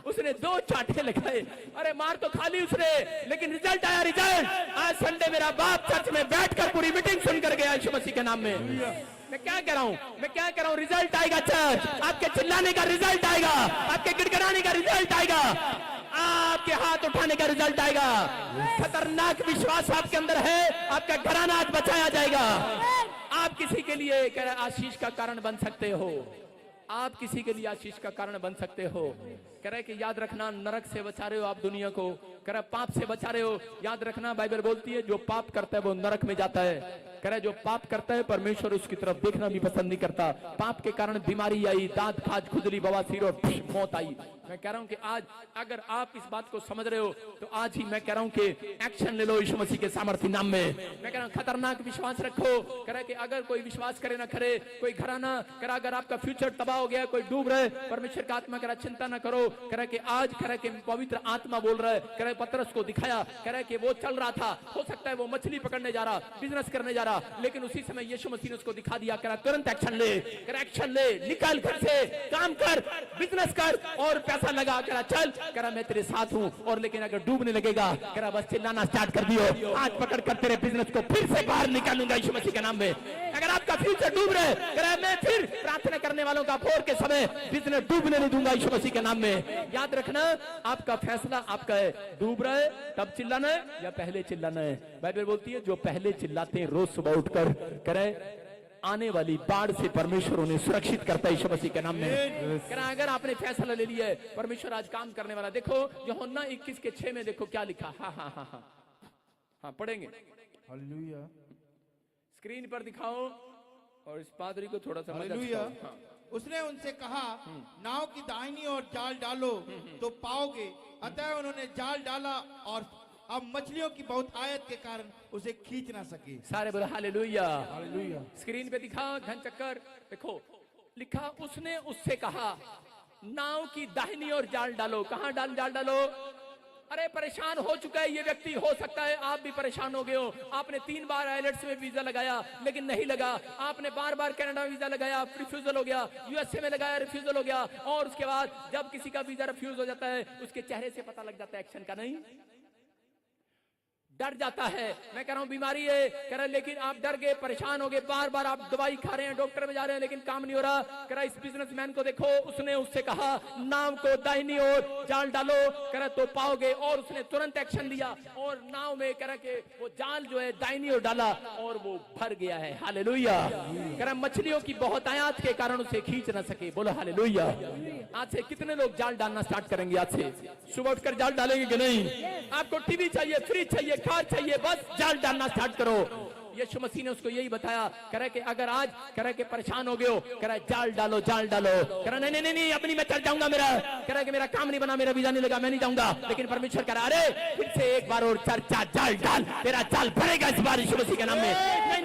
उसने 2 चाटे लगाए, अरे मार तो खाली उसने, लेकिन रिजल्ट आया, रिजल्ट। आज संडे मेरा बाप चर्च में बैठकर पूरी मीटिंग सुनकर गया यीशु मसीह के नाम में। मैं क्या कह रहा हूँ, रिजल्ट आएगा चर्च, आपके चिल्लाने का रिजल्ट आएगा, आपके गिड़गिड़ाने का रिजल्ट आएगा, आपके हाथ उठाने का रिजल्ट आएगा। खतरनाक विश्वास आपके अंदर है, आपका घराना आज बचाया जाएगा। आप किसी के लिए आशीष का कारण बन सकते हो, आप किसी के लिए आशीष का कारण बन सकते हो। कह रहे कि याद रखना नरक से बचा रहे हो आप दुनिया को, कह रहे पाप से बचा रहे हो। याद रखना बाइबल बोलती है जो पाप करता है वो नरक में जाता है। कह रहे जो पाप करता है परमेश्वर उसकी तरफ देखना भी पसंद नहीं करता। पाप के कारण बीमारी आई, दांत खाज, खुजली, बवासीर और मौत आई। मैं कह रहा हूं कि आज अगर आप इस बात को समझ रहे हो तो आज ही मैं कह रहा हूं कि एक्शन ले लो यीशु मसीह के सामर्थ्य नाम में। मैं कह रहा हूं खतरनाक विश्वास रखो। कह रहा है कि अगर कोई विश्वास करे ना करे, कोई घराना कह रहा अगर आपका फ्यूचर तबाह हो गया, कोई डूब रहे, परमेश्वर का आत्मा कह रहा चिंता ना करो। कह रहा कि आज कह रहा कि पवित्र आत्मा बोल रहा है, कह रहा पतरस को दिखाया, कह रहा है कि वो चल रहा था, हो सकता है वो मछली पकड़ने जा रहा, बिजनेस करने जा रहा, रहा, लेकिन उसी समय यीशु मसीह ने उसको दिखा दिया, करा तुरंत एक्शन ले, करा एक्शन ले, निकल घर से, काम कर, बिजनेस कर और पैसा लगा, करा चल, करा मैं तेरे साथ हूं। और लेकिन अगर डूबने लगेगा, करा बस चिल्लाना स्टार्ट कर दियो, हाथ पकड़ कर तेरे बिजनेस को फिर से बाहर निकालूंगा यीशु मसीह के नाम में। अगर आपका फ्यूचर डूब रहे, करा मैं फिर प्रार्थना करने वालों का भोर के समय बिजनेस डूबने नहीं दूंगा यीशु मसीह के नाम में। याद रखना, आपका फैसला आपका है, डूब रहे तब चिल्लाना है या पहले चिल्लाना है। बाइबल बोलती है जो पहले चिल्लाते हैं रोज सुबह उठकर, करे आने वाली बाढ़ से परमेश्वर उन्हें सुरक्षित करता है यीशु मसीह के नाम में। करा अगर आपने फैसला ले लिया है, परमेश्वर आज काम करने वाला। देखो यूहन्ना 21:6 में देखो क्या लिखा, हाँ पढ़ेंगे, हालेलुया। स्क्रीन पर दिखाओ और इस पादरी को थोड़ा सा हालेलुया। उसने उनसे कहा, नाव की दाहिनी ओर जाल डालो तो पाओगे। अतः उन्होंने जाल डाला और अब मछलियों की बहुत आयत के कारण उसे खींच ना सके। सारे बोलो हालेलुया। हालेलुया। स्क्रीन पे दिखाओ घन चक्कर, देखो लिखा, उसने उससे कहा नाव की दाहिनी ओर जाल डालो। कहां जाल डालो? अरे परेशान हो चुका है ये व्यक्ति, हो सकता है आप भी परेशान हो गए हो। आपने 3 बार आइलेट्स में वीजा लगाया लेकिन नहीं लगा, आपने बार कनाडा वीजा लगाया, रिफ्यूजल हो गया, यूएसए में लगाया, रिफ्यूजल हो गया। और उसके बाद जब किसी का वीजा रिफ्यूज हो जाता है, उसके चेहरे से पता लग जाता है एक्शन का नहीं, डर जाता है। मैं कह रहा हूं बीमारी है, कह रहा लेकिन आप डर गए, परेशान हो गए, बार आप दवाई खा रहे हैं, डॉक्टर में जा रहे हैं, लेकिन काम नहीं हो रहा। कह रहा इस बिजनेसमैन को देखो, उसने उससे कहा नाव को दाहिनी ओर जाल डालो, कह रहा तो पाओगे। और उसने तुरंत एक्शन लिया और नाव में कह रहा कि वो जाल जो है दाहिनी ओर डाला और वो भर गया है। हालेलुया। कह रहा मछलियों की बहुत आयात के कारण उसे खींच ना सके। बोलो हालेलुया। आज से कितने लोग जाल डालना स्टार्ट करेंगे? आज से सुबह उठकर जाल डालेंगे कि नहीं? आपको टीवी चाहिए, फ्रिज चाहिए, कार चाहिए, बस जाल डालना स्टार्ट करो। यीशु मसीह ने उसको यही बताया, करे कि अगर आज करे कि परेशान हो गए हो, करे जाल डालो, करे नहीं अपनी मैं चल जाऊंगा, मेरा करे कि मेरा काम नहीं बना, मेरा वीजा नहीं लगा, मैं नहीं जाऊंगा। लेकिन परमेश्वर कह रहा अरे फिर से एक बार और चर्चा जाल डाल, तेरा जाल भरेगा इस बार यीशु मसीह के नाम में।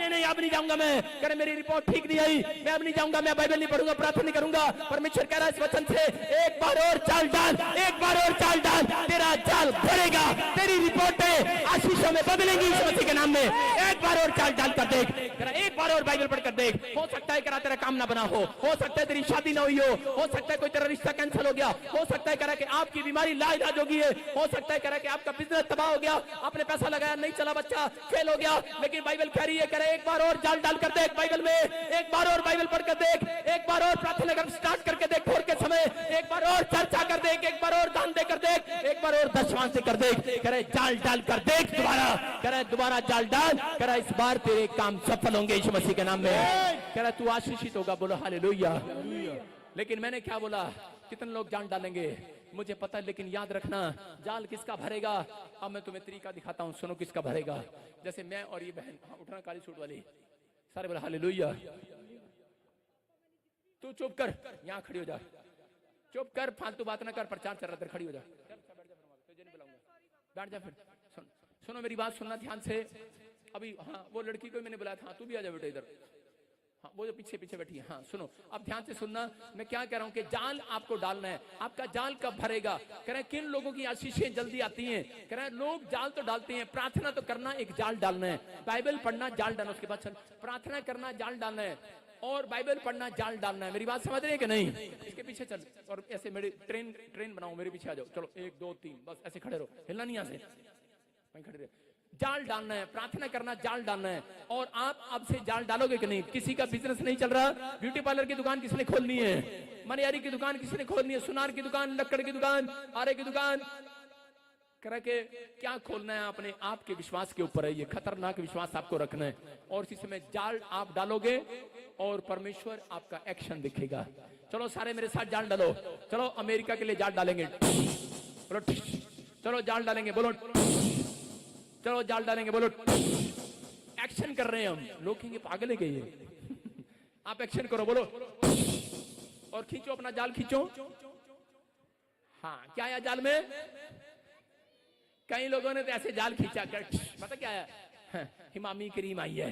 नहीं अब नहीं जाऊंगा मैं, करे मेरी रिपोर्ट ठीक नहीं आई, मैं अब नहीं जाऊंगा, मैं बाइबल नहीं पढ़ूंगा, प्रार्थना नहीं करूंगा। परमेश्वर कह रहा है इस वचन से एक बार और जाल डाल, एक बार और जाल डाल, तेरा जाल भरेगा, तेरी रिपोर्टें आशीषों में बदलेंगी यीशु मसीह के नाम में। एक बार और जाल डाल कर देख, तेरा एक बार और बाइबल पढ़ कर देख। हो सकता है करा तेरा काम ना बना हो सकता है तेरी शादी ना हुई हो सकता है कोई तेरा रिश्ता कैंसिल हो गया, हो सकता है करा कि आपकी बीमारी लाइलाज हो गई है, हो सकता है करा कि आपका बिजनेस तबाह हो गया, आपने पैसा लगाया नहीं चला, बच्चा फेल हो गया। लेकिन बाइबल कह रही है करे एक बार और जाल डाल कर देख बाइबल में, एक बार और बाइबल पढ़ कर देख, एक बार और प्रार्थना कर स्टार्ट करके देख, भोर के समय एक बार और चर्चा कर देख, एक बार और दान देकर देख, एक बार और दशवां से कर देख, करे जाल डाल कर देख, दोबारा जाल डाल, करे इस बार तेरे काम सफल होंगे यीशु मसीह के नाम में। कह रहा तू आशीषित होगा। बोलो हालेलुया। लेकिन मैंने क्या बोला, कितने लोग जाल डालेंगे मुझे पता है, लेकिन याद रखना जाल किसका भरेगा। अब मैं तुम्हें तरीका दिखाता हूं, सुनो किसका भरेगा। जैसे मैं और ये बहन, उठना काली सूट वाली, सारे बोलो हालेलुया। तू चुप कर, यहां खड़ी हो जा, चुप कर, फालतू बात ना कर, प्रचार चल रहा है, खड़ी हो जा, बैठ जा। फिर सुनो मेरी बात, सुनना ध्यान से। अभी हाँ वो लड़की को मैंने बुलाया था, तू भी आ जा बेटा इधर, हाँ वो जो पीछे बैठी है। हाँ सुनो अब ध्यान से सुनना, मैं क्या कह रहा हूं कि जाल आपको डालना है। आपका जाल कब भरेगा? कह रहे किन लोगों की आशीषें जल्दी आती हैं? कह रहे लोग जाल तो डालते हैं, प्रार्थना तो करना, एक जाल डालना है, बाइबल पढ़ना जाल डालना, उसके बाद प्रार्थना करना जाल डालना है, और बाइबल पढ़ना जाल डालना है। मेरी बात समझ रहे हैं कि नहीं? इसके पीछे चल और ऐसे मेरी ट्रेन बनाओ, मेरे पीछे आ जाओ, चलो 1 2 3 बस ऐसे खड़े रहो, हिलना नहीं, यहाँ से वहीं खड़े रहो। जाल डालना है, प्रार्थना करना, जाल डालना है। और आप अब से जाल डालोगे कि नहीं? किसी का बिजनेस नहीं चल रहा, ब्यूटी पार्लर की दुकान किसने खोलनी है, मनियारी की दुकान किसने खोलनी है, सुनार की दुकान, लक्कड़ की दुकान, आरे की दुकान, करा के क्या खोलना है अपने आप के विश्वास के ऊपर है। ये खतरनाक विश्वास आपको रखना है, और इसी समय जाल आप डालोगे और परमेश्वर आपका एक्शन दिखेगा। चलो सारे मेरे साथ जाल डालो, चलो अमेरिका के लिए जाल डालेंगे, बोलो चलो जाल डालेंगे, बोलो चलो जाल डालेंगे, बोलो एक्शन कर रहे हैं हम। लोग कहेंगे पागल है क्या ये? आप एक्शन करो, बोलो और खींचो अपना जाल, खींचो। हाँ क्या आया जाल में? कई लोगों ने तो ऐसे जाल खींचा कर, पता क्या आया? हिमामी क्रीम आई है।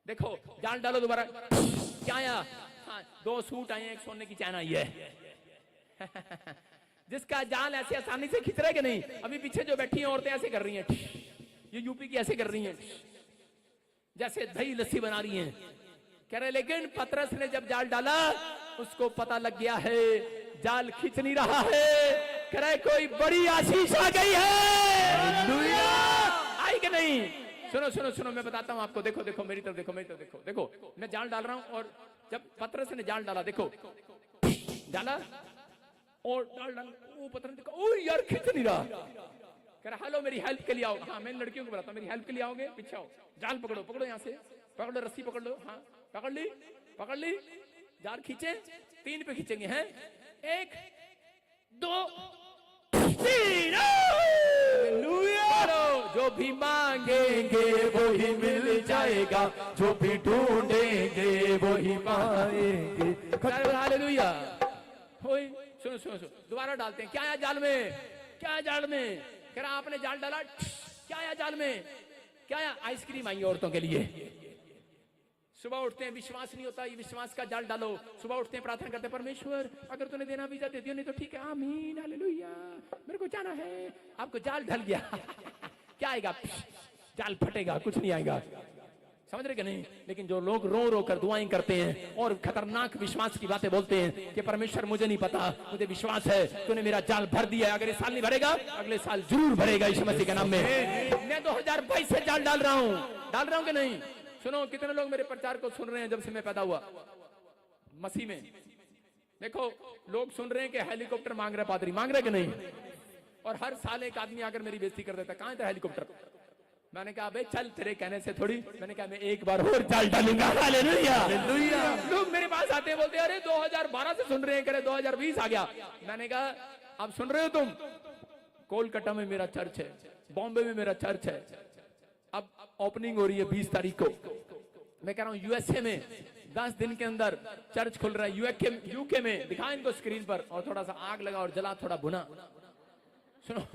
देखो जाल डालो दोबारा, क्या आया? हाँ 2 सूट आए हैं, 1 सोने की चैन आई है। जिसका जाल ऐसे आसानी से खींच रहे कि नहीं? अभी पीछे जो बैठी हैं औरतें ऐसे कर रही हैं, ये यूपी की ऐसे कर रही हैं, जैसे दही लस्सी बना रही हैं। कह रहे लेकिन पतरस ने जब जाल डाला उसको पता लग गया है जाल खींच नहीं रहा है। कह रहे कोई बड़ी आशीष आ गई है। आई कि नहीं? सुनो सुनो सुनो, मैं बताता हूं आपको। देखो देखो मेरी तरफ देखो, मेरी तरफ देखो। देखो मैं जाल डाल रहा हूं और जब पतरस ने जाल डाला, देखो डाला और डाल वो पतरस देखो, ओ यार खींच नहीं रहा। कह रहा हेलो मेरी हेल्प के लिए आओ। हाँ मैं लड़कियों को बताता हूँ, मेरी हेल्प के लिए आओगे? पीछे आओ, जाल पकड़ो, पकड़ो यहाँ से, पकड़ो रस्सी पकड़ लो। हाँ पकड़ ली, पकड़ ली। जाल खींचे, 3 पे खींचेंगे हैं, 1 2 3। जो भी मांगेंगे वो ही मिल जाएगा, जो भी ढूंढेंगे वो ही पाएंगे। हालेलुया। सुनो सुनो सुनो, दोबारा डालते हैं। क्या है जाल में? क्या है जाल में? कह रहा आपने जाल डाला, क्या है जाल में? क्या है? आइसक्रीम आई औरतों के लिए। सुबह उठते हैं, विश्वास नहीं होता, ये विश्वास का जाल डालो। सुबह उठते हैं, प्रार्थना करते हैं, परमेश्वर अगर तूने देना वीजा दे दियो, नहीं तो ठीक है, आमीन हालेलुया, मेरे को जाना है। आपको जाल ढल गया। क्या आएगा? जाल फटेगा, कुछ नहीं आएगा। समझ रहे कि नहीं? लेकिन जो लोग रो रो कर दुआएं करते हैं और खतरनाक विश्वास की बातें बोलते हैं कि परमेश्वर मुझे नहीं पता, मुझे विश्वास है तूने मेरा जाल भर दिया है, अगर इस साल नहीं भरेगा अगले साल जरूर भरेगा यीशु मसीह के नाम में। मैं 2022 से जाल डाल रहा हूं कि नहीं? सुनो, कितने लोग मेरे प्रचार को सुन रहे हैं जब से मैं पैदा हुआ मसीह में? देखो लोग सुन रहे हैं कि हेलीकॉप्टर मांग रहे, पादरी मांग रहे कि नहीं? और हर साल एक आदमी आकर मेरी बेइज्जती कर देता, कहां था हेलीकॉप्टर? मैंने कहा बे चल, तेरे कहने से थोड़ी। मैंने कहा मैं एक बार और जाल डालूंगा। Hallelujah hallelujah. लोग मेरे पास आते हैं, बोलते हैं अरे 2012 से सुन रहे हैं, करे 2020 आ गया। मैंने कहा अब सुन रहे हो तुम? कोलकाता में मेरा चर्च है, बॉम्बे में मेरा चर्च है, अब ओपनिंग हो रही है 20 तारीख को। मैं कह रहा हूँ यूएसए में 10 दिन के अंदर चर्च खुल रहा है। यूके में दिखा इनको स्क्रीन पर, और थोड़ा सा आग लगा और जला, थोड़ा भुना। सुनो,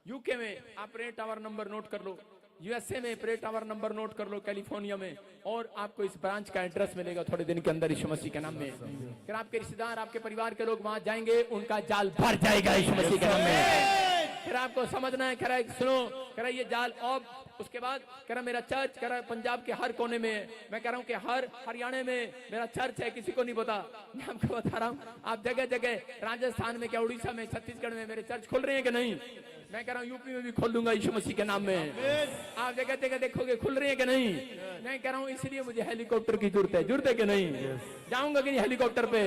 यूके में आप प्रे टावर नंबर नोट कर लो, यूएसए में प्रे टावर नंबर नोट कर लो, कैलिफोर्निया में, और आपको इस ब्रांच का एड्रेस मिलेगा थोड़े दिन के अंदर यीशु मसीह के नाम में। फिर आपके रिश्तेदार, आपके परिवार के लोग वहां जाएंगे, उनका जाल भर जाएगा यीशु मसीह के नाम में। फिर आपको समझना है, कह रहा है सुनो, कह रहा है ये जाल। और उसके बाद कह रहा मेरा चर्च, कह रहा है पंजाब के हर कोने में, मैं कह रहा हूँ कि हर हरियाणा में मेरा चर्च है, किसी को नहीं पता। मैं आपको बता रहा हूँ, आप जगह जगह, राजस्थान में, क्या उड़ीसा में, छत्तीसगढ़ में मेरे चर्च खुल रहे हैं कि नहीं? मैं कह रहा हूँ यूपी में भी खोल दूंगा यीशु मसीह के नाम में। आप जगह जगह देखोगे खुल रही है कि नहीं? मैं कह रहा हूँ इसलिए मुझे हेलीकॉप्टर की जरूरत है कि नहीं? जाऊंगा कि नहीं हेलीकॉप्टर पे?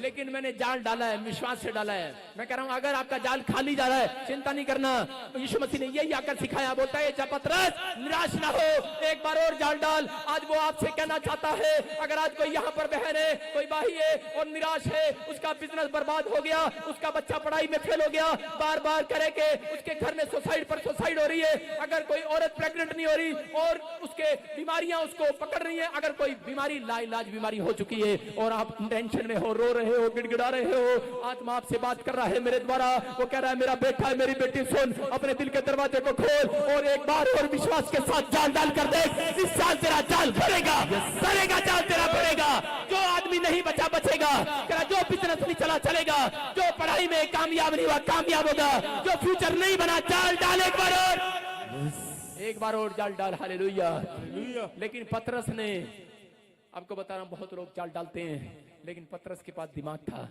लेकिन मैंने जाल डाला है, विश्वास से डाला है। मैं कह रहा हूँ अगर आपका जाल खाली जा रहा है, चिंता नहीं करना। यीशु मसीह ने यही आकर सिखाया, बोलता है पतरस निराश ना हो, एक बार और जाल डाल। आज वो आपसे कहना चाहता है, अगर आज कोई यहाँ पर बहन है, कोई भाई है और निराश है, उसका बिजनेस बर्बाद हो गया, उसका बच्चा पढ़ाई में फेल हो गया, बार बार करे के उसके घर में सुसाइड पर सुसाइड हो रही है, अगर कोई औरत प्रेग्नेंट नहीं हो रही और उसके बीमारियां उसको पकड़ रही हैं, अगर कोई बीमारी लाइलाज बीमारी हो चुकी है और आप टेंशन में हो, रो रहे हो, गिड़गिड़ा रहे हो, आत्मा आपसे बात कर रहा है मेरे द्वारा। वो कह रहा है मेरा बेटा है, मेरी बेटी सुन, अपने दिल के दरवाजे को खोल और एक बार और विश्वास के साथ जाल डाल कर देख। इस साल तेरा जाल भरेगा, भरेगा, जाल तेरा भरेगा। जो आदमी नहीं बचा बचेगा, जो बिजनेस नहीं चला चलेगा, जो पढ़ाई में कामयाब नहीं हुआ कामयाब होगा, जो फ्यूचर नहीं बना, जाल डाल एक बार और, एक बार और जाल डाल। हालेलुया। लेकिन पतरस ने, आपको बता रहा हूं बहुत लोग जाल डालते हैं, लेकिन पतरस के पास दिमाग था।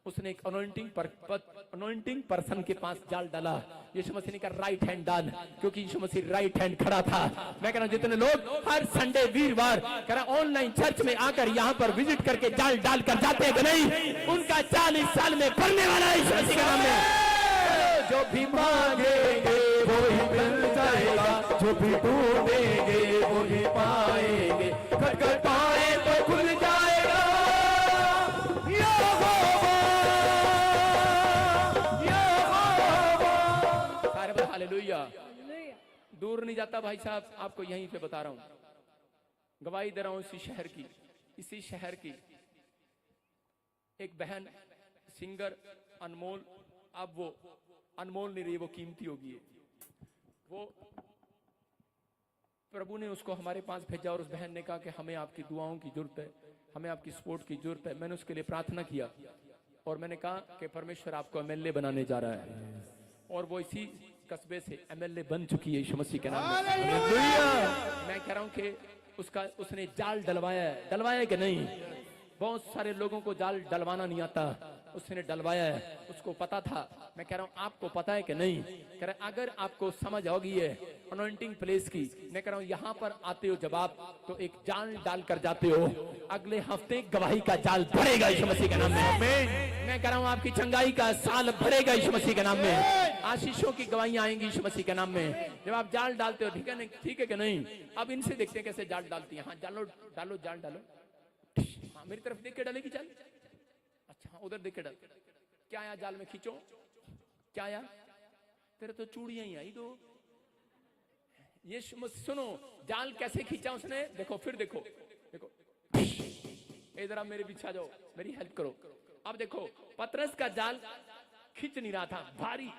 उसने एक अनॉइंटिंग पर्सन के पास जाल डाला। यीशु मसीह ने कहा राइट हैंड डाल, क्योंकि यीशु मसीह राइट हैंड खड़ा था। मैं कह रहा हूं जितने लोग हर संडे वीरवार कह रहा ऑनलाइन चर्च में आकर यहाँ पर विजिट करके जाल डाल कर जाते हैं नहीं, उनका जाल इस साल में भरने वाला है यीशु मसीह के नाम में। जो भी मांगेंगे वो ही मिल जाएगा, जो भी ढूंढेंगे वो ही पाएंगे, खटखटाए तो खुल जाएगा। हालेलुया। दूर नहीं जाता भाई साहब, आपको यहीं पे बता रहा हूं, गवाही दे रहा हूं इसी शहर की एक बहन सिंगर अनमोल, अब वो अनमोल नहीं रही, वो कीमती होगी। वो प्रभु ने उसको हमारे पास भेजा और उस बहन ने कहा कि हमें आपकी दुआओं की जरूरत है, हमें आपकी सपोर्ट की जरूरत है। मैंने उसके लिए प्रार्थना किया और मैंने कहा कि परमेश्वर आपको एमएलए बनाने जा रहा है। और वो इसी कस्बे से एमएलए बन चुकी है यीशु मसीह के नाम में। हालेलुया। मैं कह रहा हूं कि उसने जाल डलवाया है कि नहीं? बहुत सारे लोगों को जाल डलवाना नहीं आता, उसने डलवाया है, उसको पता था। मैं कह रहा हूं आपको पता है कि नहीं? कह रहा अगर आपको समझ होगी है अनॉइंटिंग प्लेस की, मैं कह रहा हूं यहां पर आते हो जब आप, तो एक जाल डाल कर जाते हो, अगले हफ्ते गवाही का जाल भरेगा यीशु मसीह के नाम में। मैं कह रहा हूं आपकी चंगाई का साल भरेगा यीशु मसीह के नाम में, आशीषों की गवाहियां आएंगी यीशु मसीह के नाम में जब आप जाल डालते हो। ठीक है नहीं? ठीक है कि नहीं? अब इनसे देखते हैं कैसे जाल डालती है। हाँ डालो डालो जाल डालो। हाँ मेरी तरफ देख के डालेगी जाल। अच्छा उधर देख के डाल। क्या आया जाल में? खींचो। क्या आया? तेरे तो चूड़ियां ही आई दो। ये सुनो जाल कैसे खींचा उसने, देखो फिर देखो देखो। इधर आप मेरे पीछे आ जाओ, मेरी हेल्प करो। अब देखो पतरस का जाल खींच नहीं रहा था, भारी।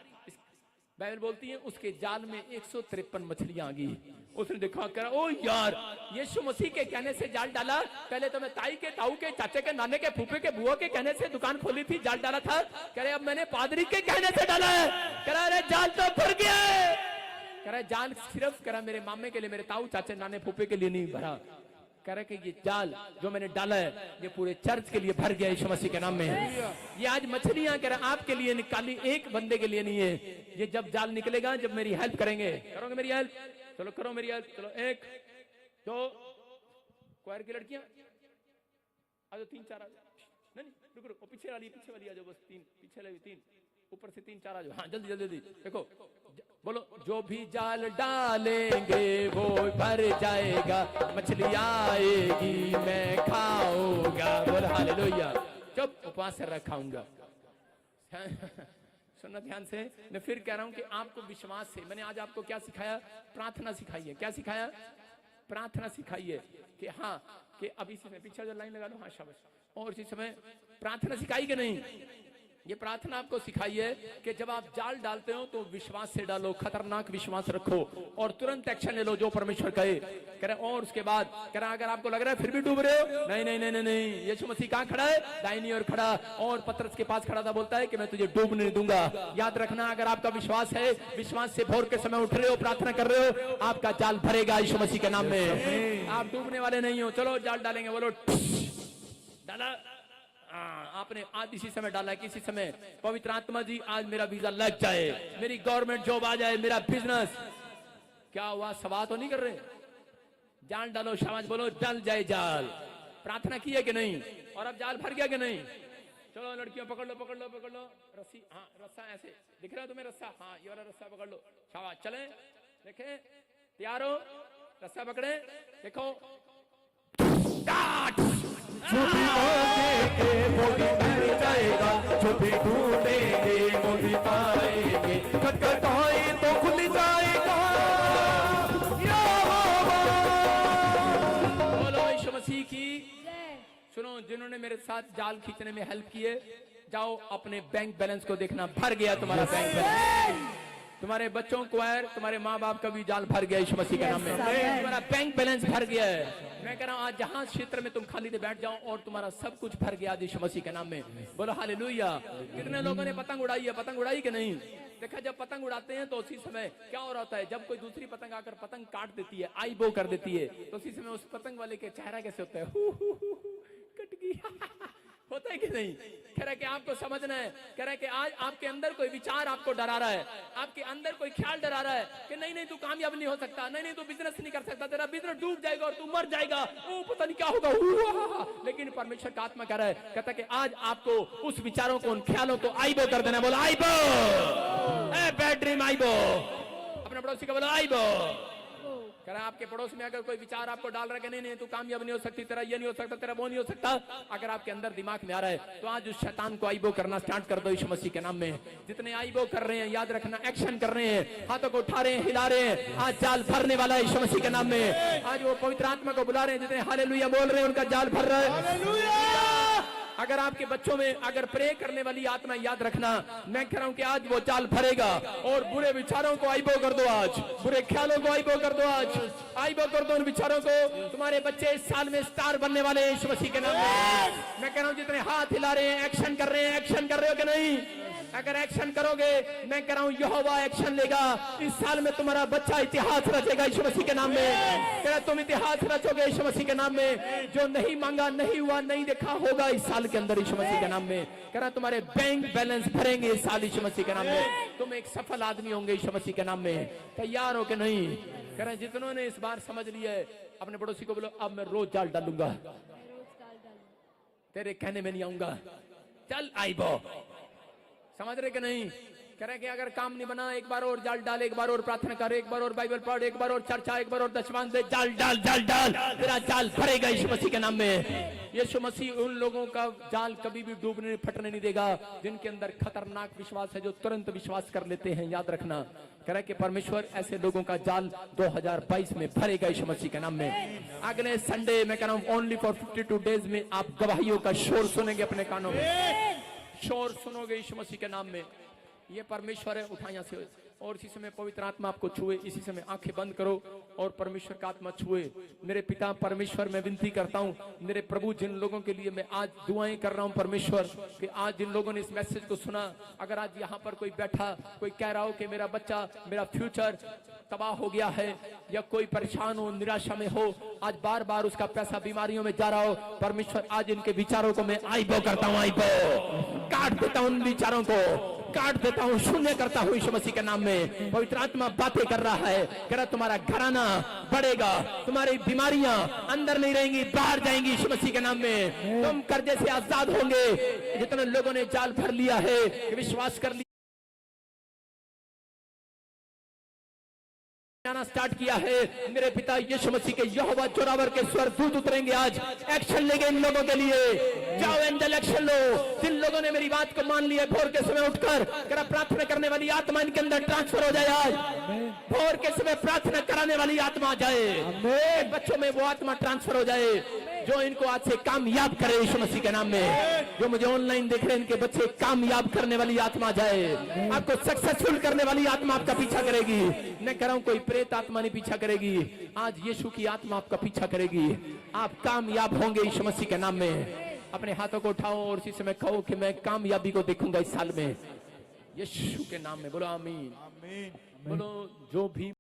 बाइबल बोलती है उसके जाल में 153 मछलियां आ गई। उसने देखा कर ओ यार यीशु मसीह के कहने से जाल डाला। पहले तो मैं ताई के, ताऊ के, चाचे के, नाने के, फूफे के, बुआ के कहने से दुकान खोली थी, जाल डाला था। कह रहे अब मैंने पादरी के कहने से डाला है। कह रहा अरे जाल तो भर गया है। कह रहा जाल सिर्फ कह रहा मेरे मामे के लिए, मेरे ताऊ, चाचे, नाने, फूफे के लिए नहीं भरा। कह रहा कि ये जाल जो मैंने डाला है ये पूरे चर्च के लिए भर गया यीशु मसीह के नाम में। ये आज मछलियां कह रहा आपके लिए निकाली, एक बंदे के लिए नहीं है। ये जब जाल निकलेगा, जब मेरी हेल्प करेंगे, करोगे मेरी हेल्प? चलो करो मेरी हेल्प। चलो 1 2 क्वायर की लड़कियां आ जाओ, 3 4 आ जाओ। नहीं रुको रुको, पीछे वाली आ जाओ, बस 3 पीछे वाली 3, ऊपर से 3 4 आ जाओ। हाँ जल्दी जल्दी जल्दी। देखो बोलो जो भी जाल डालेंगे वो भर जाएगा, मछली आएगी मैं खाऊंगा। बोलो हालेलुया। चुप, उपवास कर रखाऊंगा। सुनना ध्यान से। मैं फिर कह रहा हूं कि आपको विश्वास से, मैंने आज आपको क्या सिखाया? प्रार्थना सिखाई है। क्या सिखाया? प्रार्थना सिखाई है कि हाँ कि अब इसी में पीछे जो लाइन लगा लो। हाँ शाबाश। और इसी समय प्रार्थना सिखाई कि नहीं? ये प्रार्थना आपको सिखाई है कि जब आप जाल डालते हो तो विश्वास से डालो, खतरनाक विश्वास रखो और तुरंत एक्शन ले लो जो परमेश्वर कहे। कह रहे और उसके बाद कह रहा अगर आपको लग रहा है फिर भी डूब रहे हो, नहीं नहीं नहीं नहीं नहीं, यीशु मसीह कहाँ खड़ा है? दाहिनी ओर खड़ा। और पतरस के पास खड़ा था, बोलता है कि मैं तुझे डूबने नहीं दूंगा। याद रखना अगर आपका विश्वास है, विश्वास से भोर के समय उठ रहे हो, प्रार्थना कर रहे हो, आपका जाल भरेगा यीशु मसीह के नाम में। आप डूबने वाले नहीं हो। चलो जाल डालेंगे। बोलो डाला। आपने आज इसी समय डाला है, किसी समय पवित्र आत्मा जी आज मेरा वीजा लग जाए, मेरी गवर्नमेंट जॉब आ जाए, मेरा बिजनेस। क्या हुआ? सवाल तो नहीं कर रहे? जाल डालो, शाबाश बोलो डल जाए जाल। प्रार्थना की है कि नहीं? और अब जाल भर गया कि नहीं? चलो लड़कियों पकड़ लो पकड़ लो पकड़ लो रस्सी। हाँ रस्सा ऐसे दिख रहा है तुम्हें? रस्सा, हाँ ये वाला रस्सा पकड़ लो। शाबाश। चले देखे, तैयार हो? रस्सा पकड़े, देखो जो भी मांगेंगे वो भी मिल जाएगा, जो भी ढूंढेंगे वो भी पाएंगे, खटखटाए तो खुल जाएगा। बोलो यीशु मसीह की। सुनो जिन्होंने मेरे साथ जाल खींचने में हेल्प की है, जाओ अपने बैंक बैलेंस को देखना, भर गया तुम्हारा बैंक बैलेंस। तुम्हारे बच्चों को तुम्हारे माँ बाप का भी जाल भर गया यीशु मसीह के नाम में। तुम्हारा बैंक बैलेंस भर गया है। मैं कह रहा हूँ आज जहां क्षेत्र में तुम खाली से बैठ जाओ और तुम्हारा सब कुछ भर गया यीशु मसीह के नाम में। बोलो हालेलुया। कितने लोगों ने पतंग उड़ाई है? पतंग उड़ाई कि नहीं? देखा जब पतंग उड़ाते हैं तो उसी समय क्या हो रहा होता है, जब कोई दूसरी पतंग आकर पतंग काट देती है, आई बो कर देती है, तो उसी समय उस पतंग वाले के चेहरा कैसे होता है? कट गया। होता है कि नहीं? कह रहा है कि आपको समझना है। कह रहा है कि आज आपके अंदर कोई विचार आपको डरा रहा है, आपके अंदर कोई ख्याल डरा रहा है कि नहीं नहीं तू कामयाब नहीं हो सकता, नहीं नहीं तू बिजनेस नहीं कर सकता, तेरा बिजनेस डूब जाएगा और तू मर जाएगा, ओ पता नहीं क्या होगा। लेकिन परमेश्वर का आत्मा कह रहा है, कहता है कि आज आपको उस विचारों को, उन ख्यालों को आईबो कर देना। बोला आईबो, बैड ड्रीम आईबो। अपने पड़ोसी को बोला आईबो। कह रहा आपके पड़ोस में अगर कोई विचार आपको डाल रहा है कि नहीं नहीं तू कामयाब नहीं हो सकती, तेरा ये नहीं हो सकता, तेरा वो नहीं हो सकता, अगर आपके अंदर दिमाग में आ रहा है तो आज उस शैतान को आईबो करना स्टार्ट कर दो यीशु मसीह के नाम में। जितने आईबो कर रहे हैं याद रखना, एक्शन कर रहे हैं, हाथों को उठा रहे हैं, हिला रहे हैं, आज जाल भरने वाला है यीशु मसीह के नाम में। आज वो पवित्र आत्मा को बुला रहे हैं, जितने हालेलुया बोल रहे हैं उनका जाल भर रहा है। अगर आपके बच्चों में अगर प्रे करने वाली आत्मा, याद रखना मैं कह रहा हूं कि आज वो जाल भरेगा और बुरे विचारों को आईबो कर दो, आज बुरे ख्यालों को आईबो कर दो, आज आईबो कर दो उन विचारों को। तुम्हारे बच्चे इस साल में स्टार बनने वाले हैं यीशु मसीह के नाम में। मैं कह रहा हूं जितने हाथ हिला रहे हैं, एक्शन कर रहे हैं, एक्शन कर रहे हो कि नहीं? अगर एक्शन करोगे, मैं कह रहा हूं यहोवा एक्शन लेगा। इस साल में तुम्हारा बच्चा इतिहास रचेगा यीशु मसीह के नाम में। कह रहा तुम इतिहास रचोगे यीशु मसीह के नाम में। जो नहीं मांगा, नहीं हुआ, नहीं देखा, होगा इस साल के अंदर यीशु मसीह के नाम में। कह रहा तुम्हारे बैंक बैलेंस भरेंगे इस साल यीशु मसीह के नाम में। तुम एक सफल आदमी होंगे यीशु मसीह के नाम में। तैयार हो के नहीं? कह रहे जितनों ने इस बार समझ लिया है, अपने पड़ोसी को बोलो अब मैं रोज जाल डालूंगा, तेरे कहने में नहीं आऊंगा, चल आई बो। समझ रहे कि नहीं? कह रहे कि अगर काम नहीं बना, एक बार और जाल डाल, एक बार और प्रार्थना कर, एक बार और बाइबल पढ़, एक बार और चर्चा, एक बार और दशवान दे, जाल डाल, जाल डाल, तेरा जाल भरेगा यीशु मसीह के नाम में। यीशु मसीह उन लोगों का जाल कभी भी डूबने फटने नहीं देगा जिनके अंदर खतरनाक विश्वास है, जो तुरंत विश्वास कर लेते हैं। याद रखना, कह रहे कि परमेश्वर ऐसे लोगों का जाल 2022 में भरेगा यीशु मसीह के नाम में। अगले संडे मैं कह रहा हूं ओनली फॉर 52 डेज में आप गवाहियों का शोर सुनेंगे अपने कानों में, शोर सुनोगे यीशु मसीह के नाम में। ये परमेश्वर है। उठा यहाँ से और इसी समय पवित्र आत्मा आपको छुए। इसी समय आंखें बंद करो और परमेश्वर का आत्मा छुए। मेरे पिता परमेश्वर, मैं विनती करता हूँ मेरे प्रभु, जिन लोगों के लिए मैं आज दुआएं कर रहा हूँ परमेश्वर, कि आज जिन लोगों ने इस मैसेज को सुना, अगर आज यहाँ पर कोई बैठा, कोई कह रहा हो कि मेरा बच्चा, मेरा फ्यूचर तबाह हो गया है, या कोई परेशान हो, निराशा में हो, आज बार बार उसका पैसा बीमारियों में जा रहा हो, परमेश्वर आज इनके विचारों को मैं आईबो करता हूँ, आईबो काट देता हूँ, उन विचारों को काट देता हूँ, शून्य करता हूँ यीशु मसीह के नाम में। पवित्र आत्मा बातें कर रहा है, कह रहा तुम्हारा घराना बढ़ेगा, तुम्हारी बीमारियां अंदर नहीं रहेंगी, बाहर जाएंगी यीशु मसीह के नाम में। तुम कर्जे से आजाद होंगे। जितने लोगों ने जाल भर लिया है, विश्वास कर लिया, स्टार्ट किया है, मेरे पिता यीशु मसीह के यहोवा जोरावर के स्वर दूत उतरेंगे, आज एक्शन लेंगे इन लोगों के लिए। जाओ एंजल एक्शन लो। जिन लोगों ने मेरी बात को मान लिया, भोर के समय उठकर करा प्रार्थना करने वाली आत्मा इनके अंदर ट्रांसफर हो जाए। आज भोर के समय प्रार्थना कराने वाली आत्मा आ जाए, बच्चों में वो आत्मा ट्रांसफर हो जाए जो इनको आज से कामयाब करे यीशु मसीह के नाम में। जो मुझे ऑनलाइन देख रहे हैं, इनके बच्चे कामयाब करने वाली आत्मा जाए, आपको सक्सेसफुल करने वाली आत्मा आपका पीछा करेगी। मैं कह रहा हूं कोई प्रेत आत्मा नहीं पीछा करेगी, आज यीशु की आत्मा आपका पीछा करेगी। आप कामयाब होंगे यीशु मसीह के नाम में। अपने हाथों को उठाओ और इसी समय कहो कि मैं कामयाबी को देखूंगा इस साल में, यीशु के नाम में। बोलो आमीन। बोलो जो भी